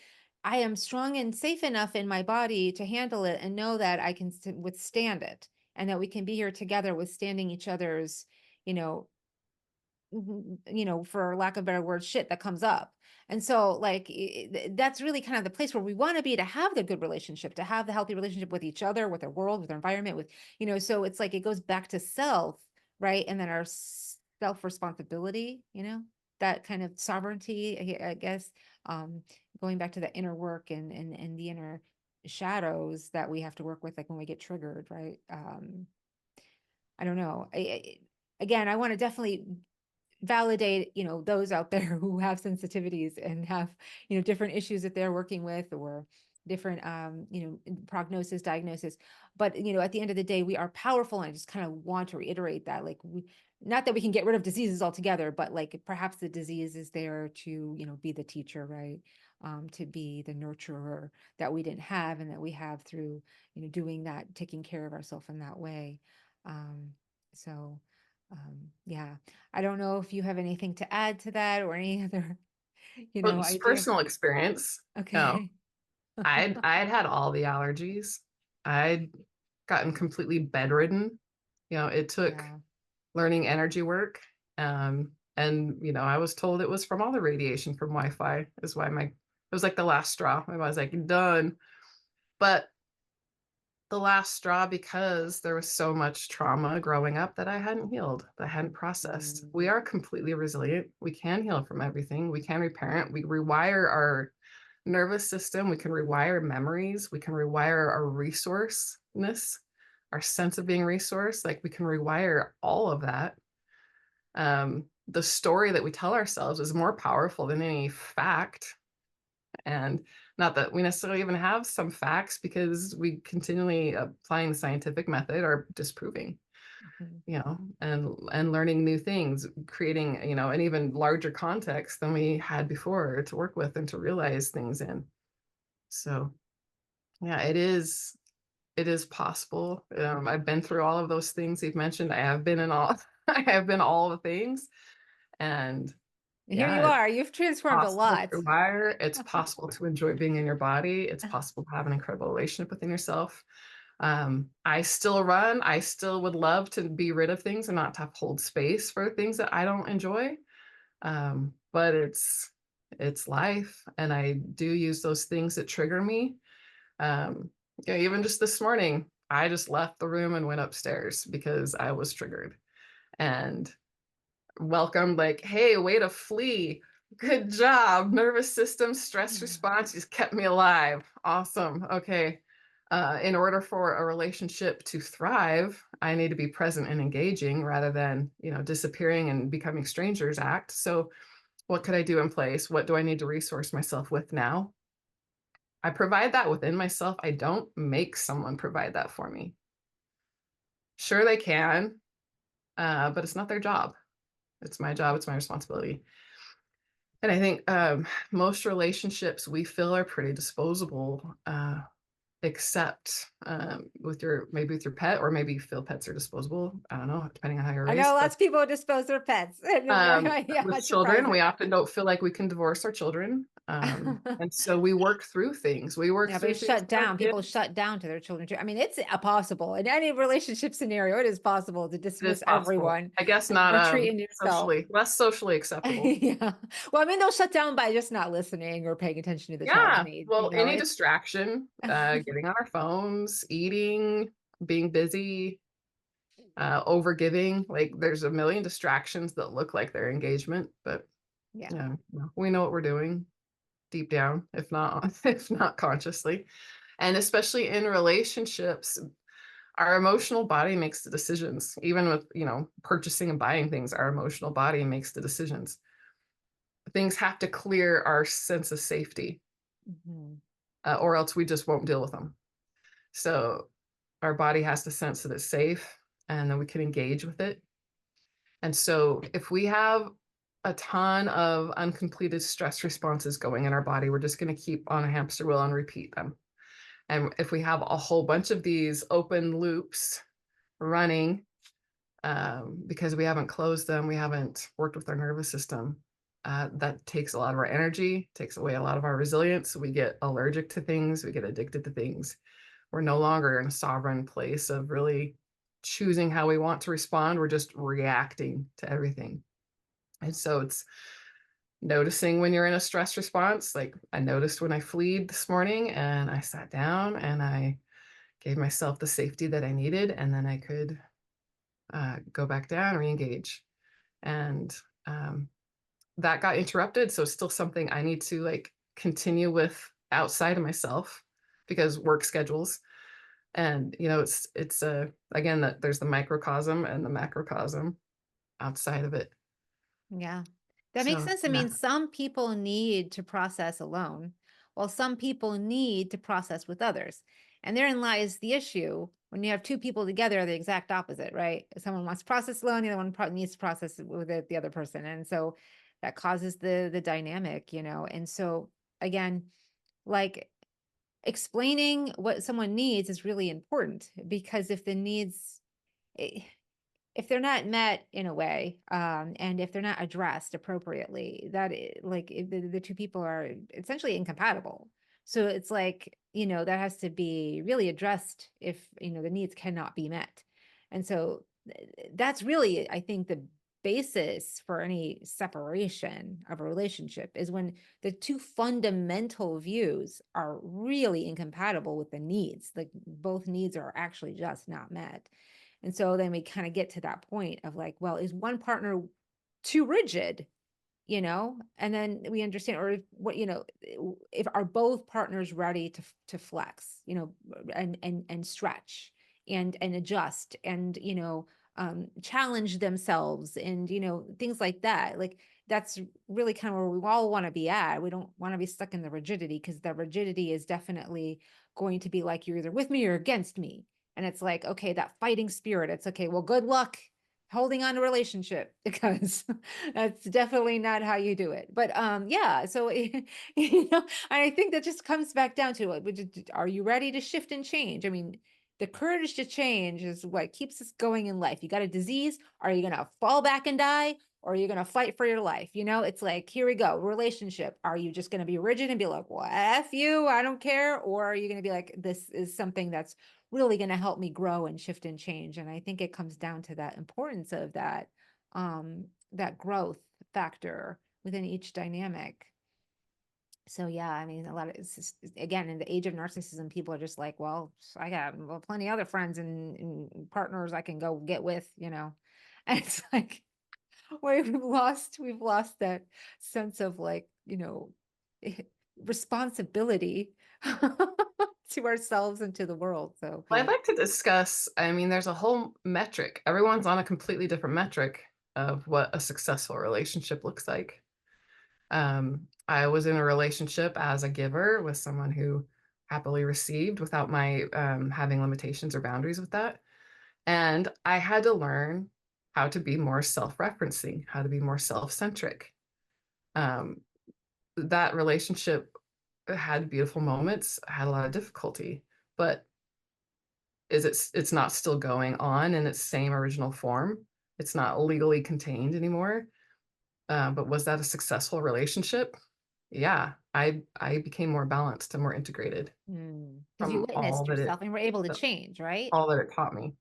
am strong and safe enough in my body to handle it and know that I can withstand it, and that we can be here together withstanding each other's, you know, for lack of better words, shit that comes up. And so, like, that's really kind of the place where we want to be, to have the good relationship, to have the healthy relationship with each other, with our world, with our environment, so it's like it goes back to self, right? And then our self responsibility, that kind of sovereignty, I guess, um, going back to the inner work and the inner shadows that we have to work with, like when we get triggered, right? I don't know. Again, I want to definitely validate, those out there who have sensitivities and have, different issues that they're working with, or different, prognosis, diagnosis. But, at the end of the day, we are powerful. And I just kind of want to reiterate that, like, not that we can get rid of diseases altogether, but like perhaps the disease is there to, be the teacher, right? To be the nurturer that we didn't have and that we have through, doing that, taking care of ourselves in that way. Um, so, yeah, I don't know if you have anything to add to that or any other, well, it's ideas. personal experience. Oh, Okay. I had had all the allergies. I'd gotten completely bedridden. It took Yeah. learning energy work. And I was told it was from all the radiation from Wi-Fi is why it was like the last straw. I was like, done. But the last straw because there was so much trauma growing up that I hadn't healed, that I hadn't processed. We Mm. are completely resilient. We can heal from everything. We can reparent. We rewire our nervous system. We can rewire memories. We can rewire our resourceness, our sense of being resourced. Like we can rewire all of that. the story that we tell ourselves is more powerful than any fact. And not that we necessarily even have some facts, because we continually applying the scientific method are disproving, Mhm. and learning new things, creating, an even larger context than we had before to work with and to realize things in. So yeah, it is possible. I've been through all of those things you've mentioned. I have been in all I have been all the things. And Here you yeah, are. You've transformed a possible lot. to wire. It's possible to enjoy being in your body. It's possible to have an incredible relationship within yourself. I still run. I still would love to be rid of things and not to have to hold space for things that I don't enjoy. But it's life, and I do use those things that trigger me. Um, even just this morning, I just left the room and went upstairs because I was triggered. And welcomed, like, hey, way to flee. Good job. Nervous system stress response just kept me alive. Awesome. Okay. In order for a relationship to thrive, I need to be present and engaging rather than, disappearing and becoming strangers act. So, what could I do in place? What do I need to resource myself with now? I provide that within myself. I don't make someone provide that for me. Sure, they can, but it's not their job. It's my job. It's my responsibility. And I think most relationships we feel are pretty disposable, except maybe with your pet, or maybe you feel pets are disposable. I don't know, depending on how you're I know raised. But lots of people dispose their pets. Yeah, with it's children, we surprising. often don't feel like we can divorce our children, and so we work through things. We work Yeah, but through it's things shut with our down. People kids. shut down to their children too. I mean, it's possible in any relationship scenario. It is possible to It is dismiss possible. everyone I guess and not retreat into yourself. socially less socially acceptable. Yeah. Well, I mean, they'll shut down by just not listening or paying attention to the child's Yeah. needs. Well, any It's distraction, getting on our phones, eating, being busy, overgiving. Like, there's a million distractions that look like their engagement, but yeah. yeah, no, we know what we're doing deep down, if not if not consciously. And especially in relationships, our emotional body makes the decisions. Even with, purchasing and buying things, our emotional body makes the decisions. Things have to clear our sense of safety, Mhm. or else we just won't deal with them. So our body has to sense that it's safe, and then we can engage with it. And so if we have a ton of uncompleted stress responses going in our body, we're just going to keep on a hamster wheel and repeat them. And if we have a whole bunch of these open loops running, because we haven't closed them, we haven't worked with our nervous system, that takes a lot of our energy, takes away a lot of our resilience. We get allergic to things, we get addicted to things. We're no longer in a sovereign place of really choosing how we want to respond. We're just reacting to everything. And so it's noticing when you're in a stress response. Like, I noticed when I fleed this morning, and I sat down and I gave myself the safety that I needed, and then I could go back down, re-engage. And um, that got interrupted. So it's still something I need to, like, continue with outside of myself, because work schedules. And it's again, that there's the microcosm and the macrocosm outside of it. Yeah. That makes So sense. I yeah. mean, some people need to process alone, while some people need to process with others. And therein lies the issue when you have two people together, the exact opposite, right? Someone wants to process alone, the other one needs to process it with the other person. And so that causes the dynamic, And so again, like explaining what someone needs is really important because if the needs eh, if they're not met in a way, and if they're not addressed appropriately, like if the two people are essentially incompatible. So it's like, that has to be really addressed if, the needs cannot be met. And so that's really, I think, the basis for any separation of a relationship is when the two fundamental views are really incompatible with the needs, like both needs are actually just not met. And so then we kind of get to that point of like, well, is one partner too rigid, And then we understand, or if are both partners ready to flex, and stretch and adjust and, challenge themselves and, things like that. Like that's really kind of where we all want to be at. We don't want to be stuck in the rigidity, because the rigidity is definitely going to be like, you're either with me or against me. And it's like, okay, that fighting spirit, it's okay. Well, good luck holding on to a relationship, because that's definitely not how you do it. But yeah, so I think that just comes back down to it. Are you ready to shift and change? I mean, the courage to change is what keeps us going in life. You got a disease, are you gonna fall back and die? Or are you going to fight for your life? It's like, here we go. Relationship. Are you just going to be rigid and be like, well, F you, I don't care? Or are you going to be like, this is something that's really going to help me grow and shift and change? And I think it comes down to that importance of that growth factor within each dynamic. So yeah, I mean, a lot of it's just, again, in the age of narcissism, people are just like, well, I got plenty of other friends and partners I can go get with. And it's like, where we've lost that sense of like, responsibility to ourselves and to the world. So Well, I'd yeah. like to discuss, I mean, there's a whole metric. Everyone's on a completely different metric of what a successful relationship looks like. I was in a relationship as a giver with someone who happily received without my having limitations or boundaries with that. And I had to learn how to be more self-referencing, how to be more self-centric. Um, that relationship had beautiful moments, had a lot of difficulty, but it's not still going on in its same original form. It's not legally contained anymore. But was that a successful relationship? Yeah, I became more balanced and more integrated Because you from witnessed yourself and were able to the- change, right? all that it taught me.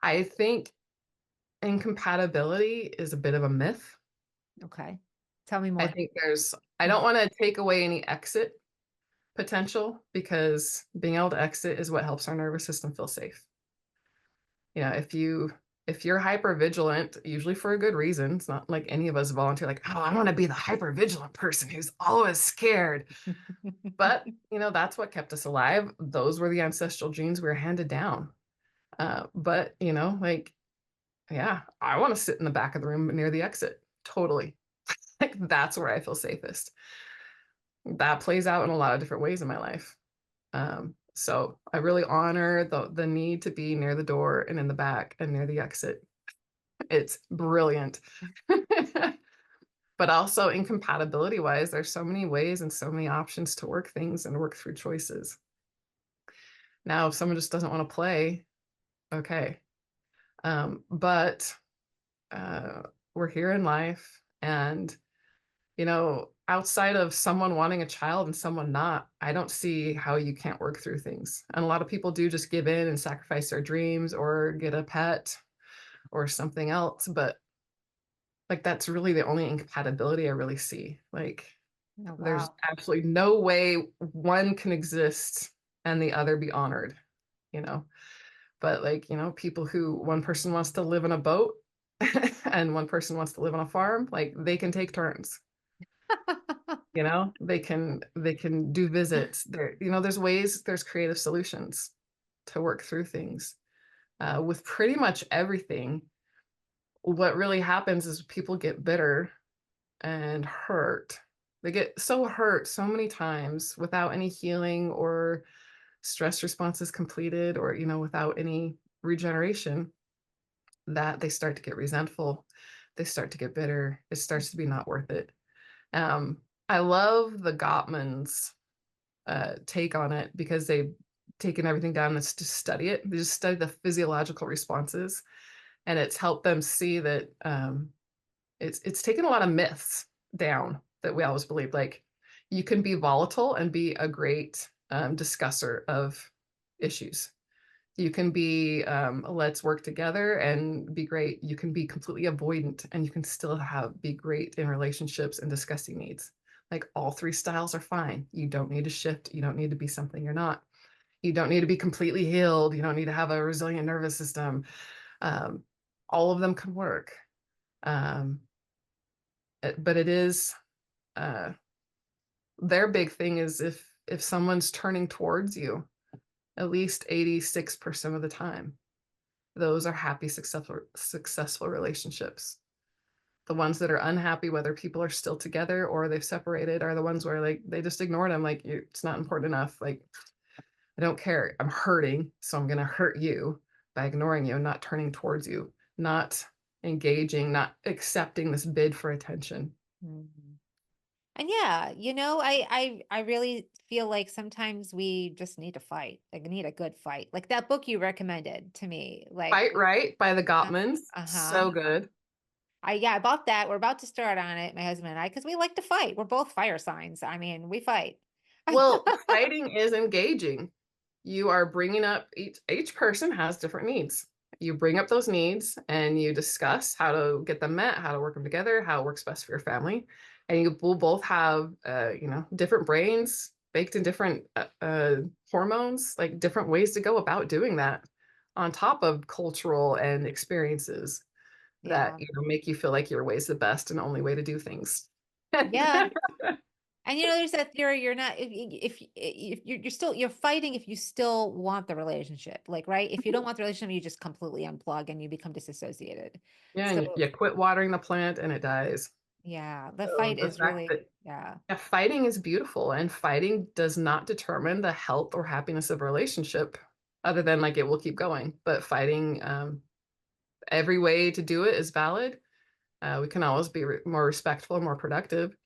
I think incompatibility is a bit of a myth. Okay. Tell me I more. think I don't want to take away any exit potential, because being able to exit is what helps our nervous system feel safe. If you're hyper vigilant, usually for a good reason, it's not like any of us volunteer like, oh, I want to be the hyper vigilant person who's always scared. But that's what kept us alive. Those were the ancestral genes we were handed down. But like, yeah, I want to sit in the back of the room near the exit. Totally. Like that's where I feel safest. That plays out in a lot of different ways in my life. So I really honor the need to be near the door and in the back and near the exit. It's brilliant. But also incompatibility wise, there's so many ways and so many options to work things and work through choices. Now, if someone just doesn't want to play, okay. But we're here in life, and outside of someone wanting a child and someone not, I don't see how you can't work through things. And a lot of people do just give in and sacrifice their dreams or get a pet or something else. But like, that's really the only incompatibility I really see. Like, Oh, there's wow. absolutely no way one can exist and the other be honored, you know? But like, people who one person wants to live in a boat and one person wants to live on a farm, like they can take turns. They can do visits there. There's ways, there's creative solutions to work through things. With pretty much everything, what really happens is people get bitter and hurt. They get so hurt so many times without any healing or stress responses completed, or without any regeneration, that they start to get resentful. They start to get bitter. It starts to be not worth it. I love the Gottman's take on it, because they've taken everything down and to study it. They just study the physiological responses, and it's helped them see that it's taken a lot of myths down that we always believed. Like, you can be volatile and be a great discusser of issues. You can be let's work together and be great. You can be completely avoidant and you can still be great in relationships and discussing needs. Like, all three styles are fine. You don't need to shift. You don't need to be something you're not. You don't need to be completely healed. You don't need to have a resilient nervous system. Um, all of them can work. Um, but it is uh, their big thing is, if someone's turning towards you at least 86% of the time, those are happy, successful relationships. The ones that are unhappy, whether people are still together or they've separated, are the ones where like they just ignored them. Like, it's not important enough. Like, I don't care. I'm hurting, so I'm going to hurt you by ignoring you, not turning towards you, not engaging, not accepting this bid for attention. Mhm. And yeah, I really feel like sometimes we just need to fight, like need a good fight. Like that book you recommended to me, like, Fight Right by the uh, Gottmans. uh-huh. So good. Yeah, I bought that. We're about to start on it, my husband and I, because we like to fight. We're both fire signs. I mean, we fight. Well, fighting is engaging. You are bringing up each person has different needs. You bring up those needs and you discuss how to get them met, how to work them together, how it works best for your family. And you will both have, different brains baked in different hormones, like different ways to go about doing that, on top of cultural and experiences that, Yeah. make you feel like your way is the best and only way to do things. Yeah. And there's that theory you're not if you're still you're fighting if you still want the relationship. Like, right? If you don't want the relationship, you just completely unplug and you become disassociated. Yeah, and So you quit watering the plant and it dies. yeah, the So fight the is fact really, that, yeah. yeah, fighting is beautiful, and fighting does not determine the health or happiness of a relationship, other than like it will keep going. But fighting, every way to do it is valid. We can always be more respectful, more productive,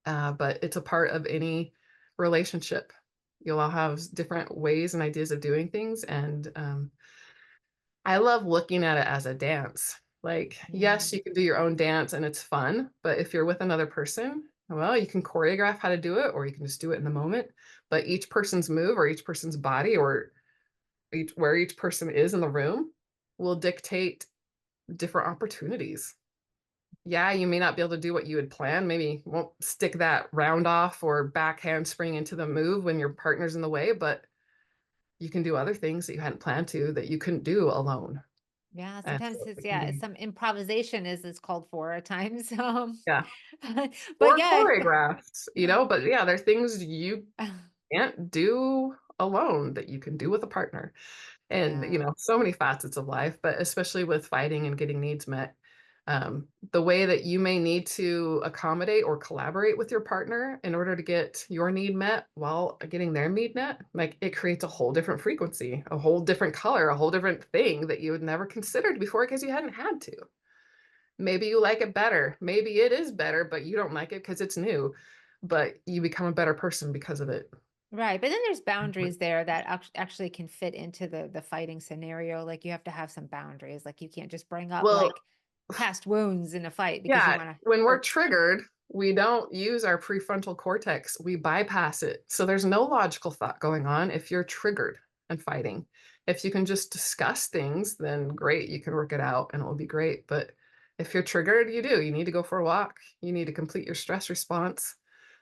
but it's a part of any relationship. You'll all have different ways and ideas of doing things, and I love looking at it as a dance. Like, yes, Mm, you can do your own dance and it's fun, but if you're with another person, well, you can choreograph how to do it, or you can just do it in the moment. But each person's move, or each person's body, or where each person is in the room will dictate different opportunities. Yeah, you may not be able to do what you had planned. Maybe you won't stick that round off or back handspring into the move when your partner's in the way, but you can do other things that you hadn't planned to, that you couldn't do alone. yeah, That's sometimes what it's it can yeah, be. some improvisation is called for at times. Yeah. But Or yeah. choreographs, but yeah, there are things you can't do alone that you can do with a partner. And, Yeah. so many facets of life, but especially with fighting and getting needs met. The way that you may need to accommodate or collaborate with your partner in order to get your need met while getting their need met, like it creates a whole different frequency, a whole different color, a whole different thing that you had never considered before because you hadn't had to. Maybe you like it better. Maybe it is better, but you don't like it because it's new. But you become a better person because of it. Right. But then there's boundaries there that actually can fit into the fighting scenario. Like you have to have some boundaries. Like you can't just bring up Well, like past wounds in a fight because you yeah, want to when we're hurt. triggered, we don't use our prefrontal cortex. We bypass it. So there's no logical thought going on if you're triggered and fighting. If you can just discuss things, then great, you can work it out and it will be great. But if you're triggered, you do. You need to go for a walk. You need to complete your stress response.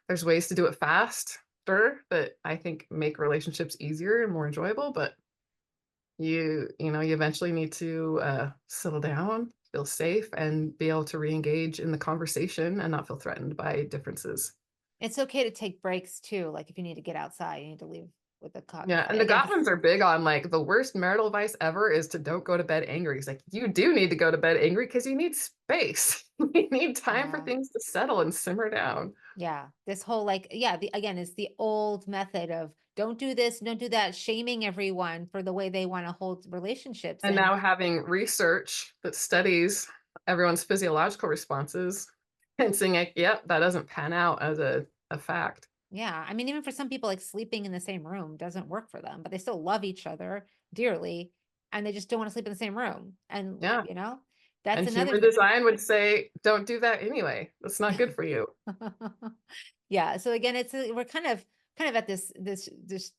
There's ways to do it faster that I think make relationships easier and more enjoyable, but you eventually need to settle down, feel safe, and be able to re-engage in the conversation and not feel threatened by differences. It's okay to take breaks too. Like if you need to get outside, you need to leave with the cut. Yeah, and the Again, Gottmans are big on like the worst marital advice ever is to don't go to bed angry. It's like you do need to go to bed angry because you need space. You need time for yeah. things to settle and simmer down. Yeah. This whole like, yeah, again, it's the old method of don't do this, don't do that, shaming everyone for the way they want to hold relationships. And And now having research that studies everyone's physiological responses and saying like, yep, that doesn't pan out as a fact. yeah, I mean, even for some people, like sleeping in the same room doesn't work for them, but they still love each other dearly and they just don't want to sleep in the same room. And, Yeah. that's And another human design would say, don't do that anyway. That's not good for you. Yeah. So again, we're kind of at this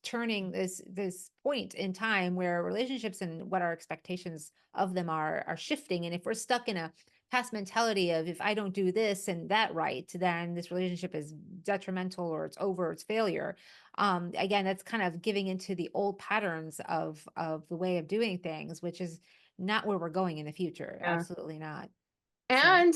turning this point in time where relationships and what our expectations of them are shifting. And if we're stuck in a past mentality of if I don't do this and that right, then this relationship is detrimental or it's over, it's failure. Again, that's kind of giving into the old patterns of the way of doing things, which is not where we're going in the future. Yeah. Absolutely not. So And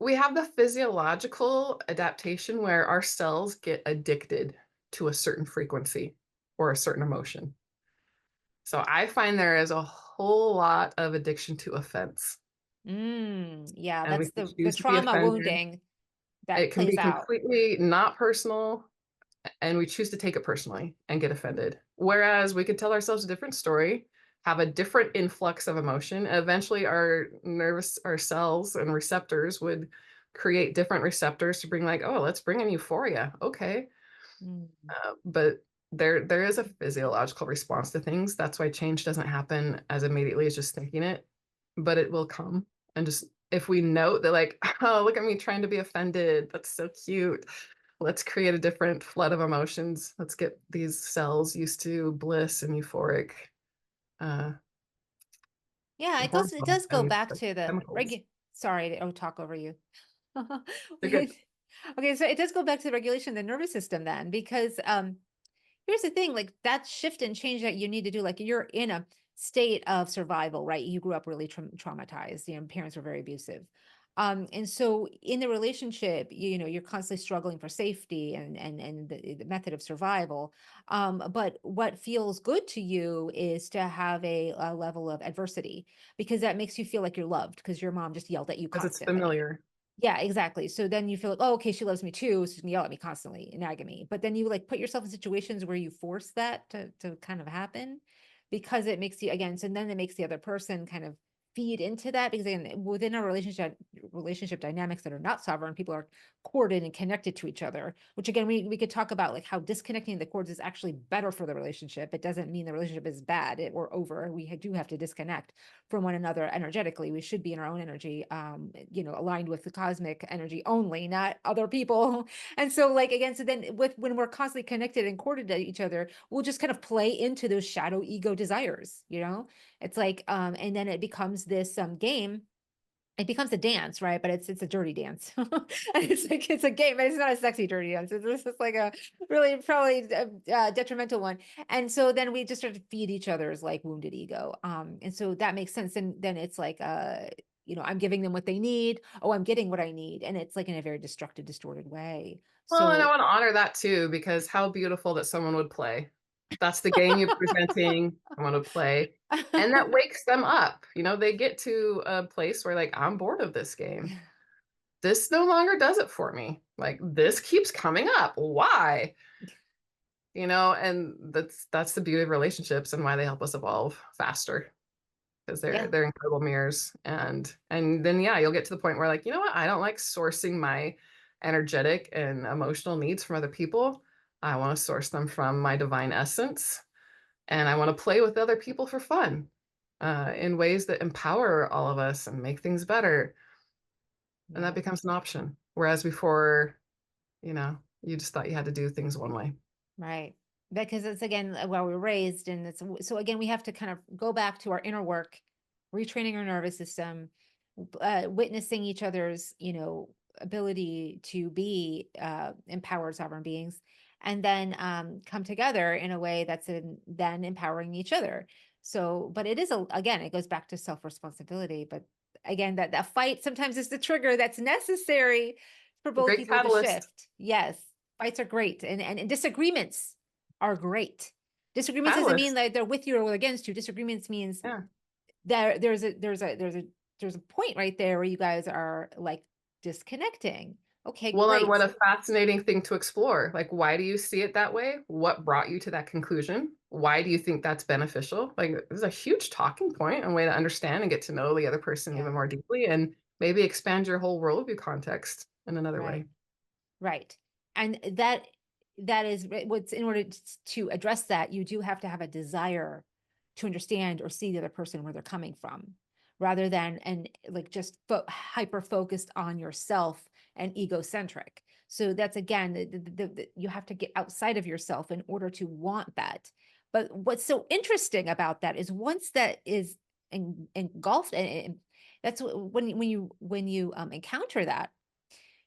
we have the physiological adaptation where our cells get addicted to a certain frequency or a certain emotion. So I find there is a whole lot of addiction to offense. Yeah, And we that's can the choose to be trauma offended. wounding that It can plays be out. completely not personal, and we choose to take it personally and get offended. Whereas we could tell ourselves a different story, have a different influx of emotion, and eventually our cells and receptors would create different receptors to bring like, oh, let's bring in euphoria. Okay. Mm. But there is a physiological response to things. That's why change doesn't happen as immediately as just thinking it, but it will come. And just if we note that, like, oh, look at me trying to be offended. That's so cute. Let's create a different flood of emotions. Let's get these cells used to bliss and euphoric uh, Yeah, it hormones does go and back to the chemicals. sorry to talk over you. They're good. Okay, so it does go back to the regulation of the nervous system then, because here's the thing, like that shift and change that you need to do, like you're in a state of survival, right? You grew up really traumatized, parents were very abusive. And so in the relationship, you're constantly struggling for safety and the method of survival. But what feels good to you is to have a level of adversity because that makes you feel like you're loved because your mom just yelled at you Because it's constantly. familiar. Yeah, exactly. So then you feel like, oh, okay, she loves me too. So she can yell at me constantly and nag at me. But then you like put yourself in situations where you force that to kind of happen because it makes you again, so then it makes the other person kind of feed into that because again, within a relationship dynamics that are not sovereign, people are corded and connected to each other, which again, we could talk about like how disconnecting the cords is actually better for the relationship. It doesn't mean the relationship is bad or over. We do have to disconnect from one another energetically. We should be in our own energy, aligned with the cosmic energy only, not other people. And so, like again, so then when we're constantly connected and corded to each other, we'll just kind of play into those shadow ego desires. It's like, and then it becomes this game. It becomes a dance, right? But it's a dirty dance. And it's like it's a game, but it's not a sexy dirty dance. It's just like a really probably detrimental one. And so then we just start to feed each other's like wounded ego. And so that makes sense. And then it's like I'm giving them what they need. Oh, I'm getting what I need. And it's like in a very destructive, distorted way. Well, and I So want to honor that too, because how beautiful that someone would play. That's the game you're presenting. I want to play. And that wakes them up. They get to a place where, like, I'm bored of this game. This no longer does it for me. Like, this keeps coming up. Why? And that's the beauty of relationships and why they help us evolve faster because they're yeah. they're incredible mirrors. And then yeah, you'll get to the point where, like, you know what, I don't like sourcing my energetic and emotional needs from other people. I want to source them from my divine essence, and I want to play with other people for fun, in ways that empower all of us and make things better. And that Yeah. becomes an option, whereas before, you just thought you had to do things one way. Right. Because it's again well we're raised and it's so again we have to kind of go back to our inner work, retraining our nervous system, witnessing each other's, ability to be empowered sovereign beings, and then come together in a way that's then empowering each other. So, but it is again, it goes back to self-responsibility. But again, that fight sometimes is the trigger that's necessary for A both great people to catalyst. shift. Yes, fights are great, and disagreements are great. Disagreements doesn't mean Catalyst. that they're with you or against you. Disagreements means Yeah. there's a point right there where you guys are like disconnecting. Okay, Well, and what great. a fascinating thing to explore. Like, why do you see it that way? What brought you to that conclusion? Why do you think that's beneficial? Like, there's a huge talking point and way to understand and get to know the other person even Yeah, more deeply and maybe expand your whole worldview context in another right. way. Right. And that is what's in order to address that, you do have to have a desire to understand or see the other person where they're coming from, rather than and like just hyper focused on yourself and egocentric. So that's again, you have to get outside of yourself in order to want that. But what's so interesting about that is once that is engulfed, and that's when you encounter that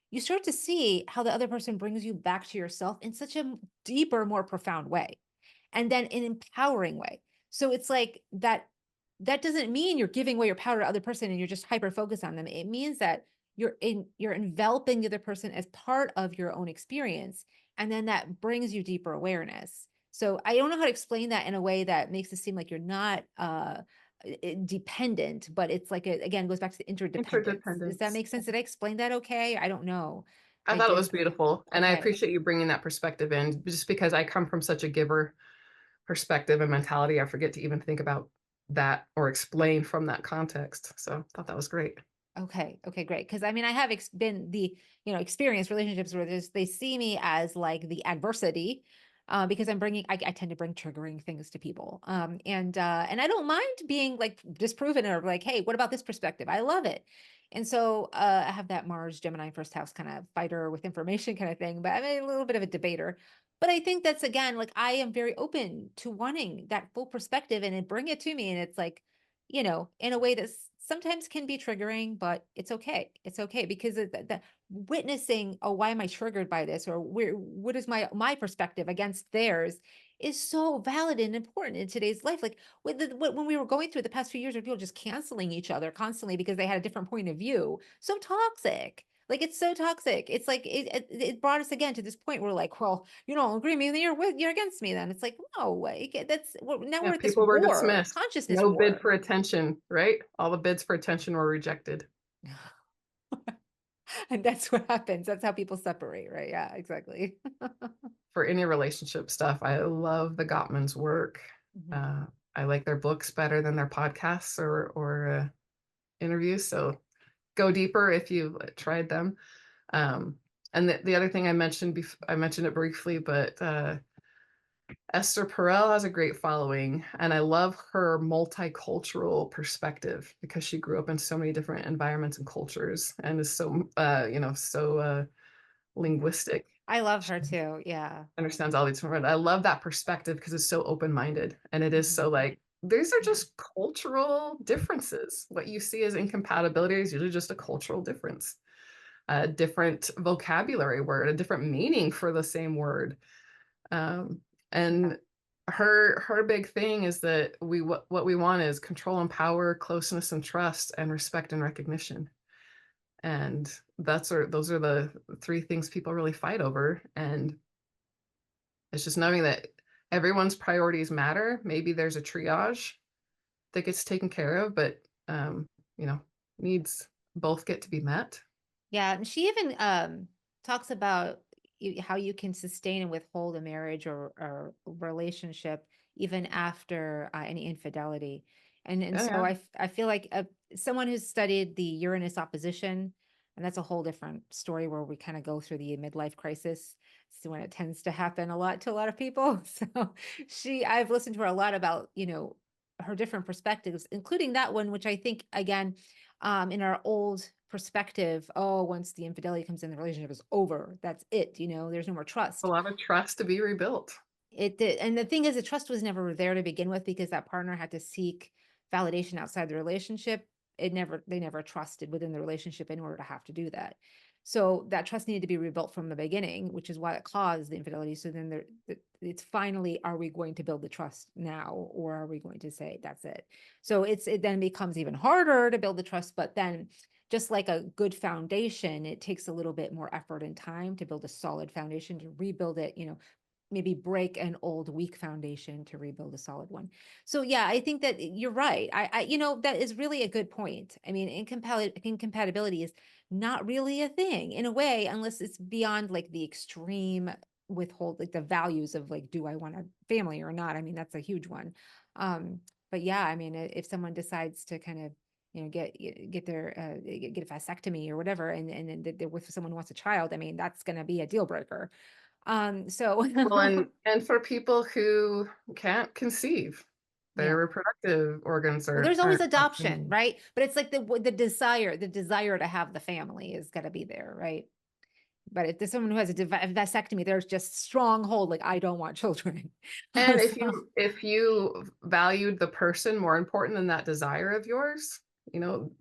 you start to see how the other person brings you back to yourself in such a deeper, more profound way, and then an empowering way. So it's like that doesn't mean you're giving away your power to the other person and you're just hyper focused on them. It means that you're enveloping the other person as part of your own experience. And then that brings you deeper awareness. So I don't know how to explain that in a way that makes it seem like you're not dependent, but it's like, again, goes back to the interdependence. Does that Interdependence. make sense? Did I explain that okay? I don't know. If I I thought it did. was beautiful, and I Okay. appreciate you bringing that perspective in. Just because I come from such a giver perspective and mentality, I forget to even think about that or explain from that context. So I thought that was great. Okay. Okay, great. Cause I mean, I have been experienced relationships where they see me as like the adversity, because I tend to bring triggering things to people. And I don't mind being like disproven or like, hey, what about this perspective? I love it. And so, I have that Mars Gemini first house kind of fighter with information kind of thing, but I'm a little bit of a debater. But I think that's again, like I am very open to wanting that full perspective and it bring it to me. And it's like, in a way that sometimes can be triggering, but it's okay. It's okay because the witnessing, oh, why am I triggered by this? Or what is my perspective against theirs is so valid and important in today's life. Like when we were going through the past few years of people just canceling each other constantly because they had a different point of view. So toxic. Like it's so toxic. It's like it brought us again to this point where like, well, you don't agree with me, then you're against me. Then it's like, no, now Yeah, we're at this people were war, dismissed. consciousness No bid war. for attention, right? All the bids for attention were rejected. And that's what happens. That's how people separate, right? Yeah, exactly. For any relationship stuff, I love the Gottman's work. Mhm. Uh, I like their books better than their podcasts or interviews. So go deeper if you've tried them. And the other thing I mentioned it briefly, but Esther Perel has a great following, and I love her multicultural perspective because she grew up in so many different environments and cultures, and is so Yeah. linguistic. I love She her too. Yeah. understands all these different. I love that perspective because it's so open-minded, and it is so Mhm. like these are Yeah. just cultural differences. What you see as incompatibility is usually just a cultural difference, a different vocabulary word, a different meaning for the same word. Um, Yeah. and her big thing is that what we want is control and power, closeness and trust, and respect and recognition. And those are the three things people really fight over. And it's just knowing that everyone's priorities matter. Maybe there's a triage that gets taken care of, but you know, needs both get to be met. Yeah, and she even talks about how you can sustain and withhold a marriage or relationship even after any infidelity. And Oh so yeah. I feel like someone who's studied the Uranus opposition, and that's a whole different story where we kind of go through the midlife crisis. So when it tends to happen a lot to a lot of people. So I've listened to her a lot about, her different perspectives, including that one, which I think again in our old perspective, oh, once the infidelity comes in, the relationship is over. That's it. There's no more A trust. lot of trust to be rebuilt. It did. And the thing is, the trust was never there to begin with because that partner had to seek validation outside the relationship. They never trusted within the relationship in order to have to do that. So that trust needed to be rebuilt from the beginning, which is why it caused the infidelity. So then it's finally, are we going to build the trust now, or are we going to say that's it? So it then becomes even harder to build the trust. But then, just like a good foundation, it takes a little bit more effort and time to build a solid foundation to rebuild it. Maybe break an old weak foundation to rebuild a solid one. So yeah, I think that you're right. That is really a good point. I mean, incompatibility is not really a thing in a way, unless it's beyond like the extreme withhold, like the values of like, do I want a family or not? I mean, that's a huge one. But yeah, I mean, if someone decides to kind of get their get a vasectomy or whatever, and they're with someone who wants a child, I mean, that's going to be a deal breaker. So Well, and for people who can't conceive, their yeah. reproductive organs Well, there's always aren't adoption, functioning. right? But it's like the desire to have the family is got to be there, right? But if there's someone who has a vasectomy, there's just stronghold, like I don't want children. And So if you valued the person more important than that desire of yours,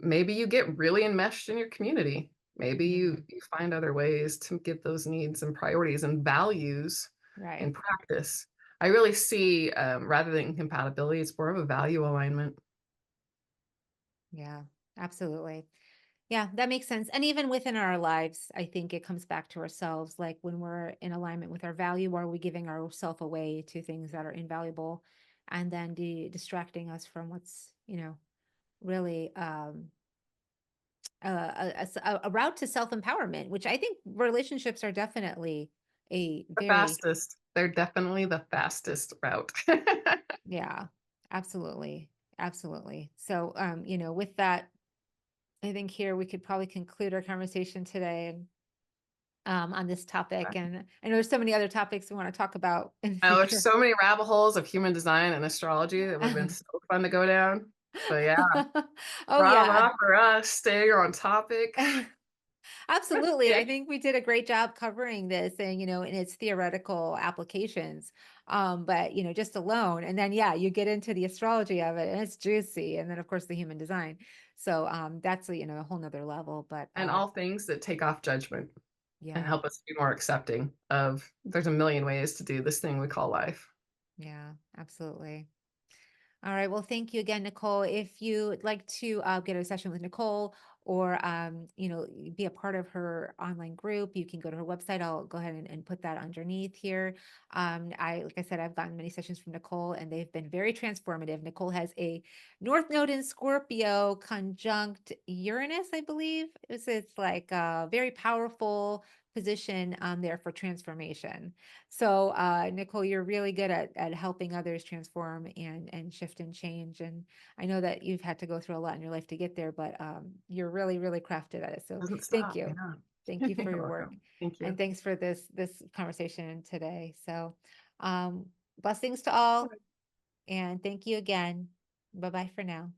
maybe you get really enmeshed in your community. Maybe yeah, you find other ways to get those needs and priorities and values in right. practice. I really see, rather than incompatibility, it's more of a value alignment. Yeah, absolutely. Yeah, that makes sense. And even within our lives, I think it comes back to ourselves. Like when we're in alignment with our value, are we giving ourselves away to things that are invaluable? and then distracting us from what's, really a route to self-empowerment, which I think relationships are definitely a The very, fastest. They're definitely the fastest route. yeah, absolutely. Absolutely. So, with that, I think here we could probably conclude our conversation today and on this topic. And I know there's so many other topics we want to talk about in the Now, there's future. so many rabbit holes of human design and astrology that would have been so fun to go down. But yeah, Oh yeah. bravo for us staying on topic. Absolutely. I think we did a great job covering this and, in its theoretical applications. But, just alone. And then, yeah, you get into the astrology of it and it's juicy. And then, of course, the human design. So that's, a whole nother level. But And all things that take off judgment and yeah, help us be more accepting of there's a million ways to do this thing we call life. yeah, absolutely. All right. Well, thank you again, Nicole. If you'd like to get a session with Nicole or, be a part of her online group, you can go to her website. I'll go ahead and put that underneath here. Like I said, I've gotten many sessions from Nicole and they've been very transformative. Nicole has a North Node in Scorpio conjunct Uranus, I believe. It's like a very powerful position there for transformation. So, Nicole, you're really good at helping others transform and shift and change. And I know that you've had to go through a lot in your life to get there, but you're really, really crafted at it. So Doesn't thank stop. you. Thank Yeah. you for You're your work. welcome. Thank And you. thanks for this conversation today. So blessings to all. And thank you again. Bye-bye for now.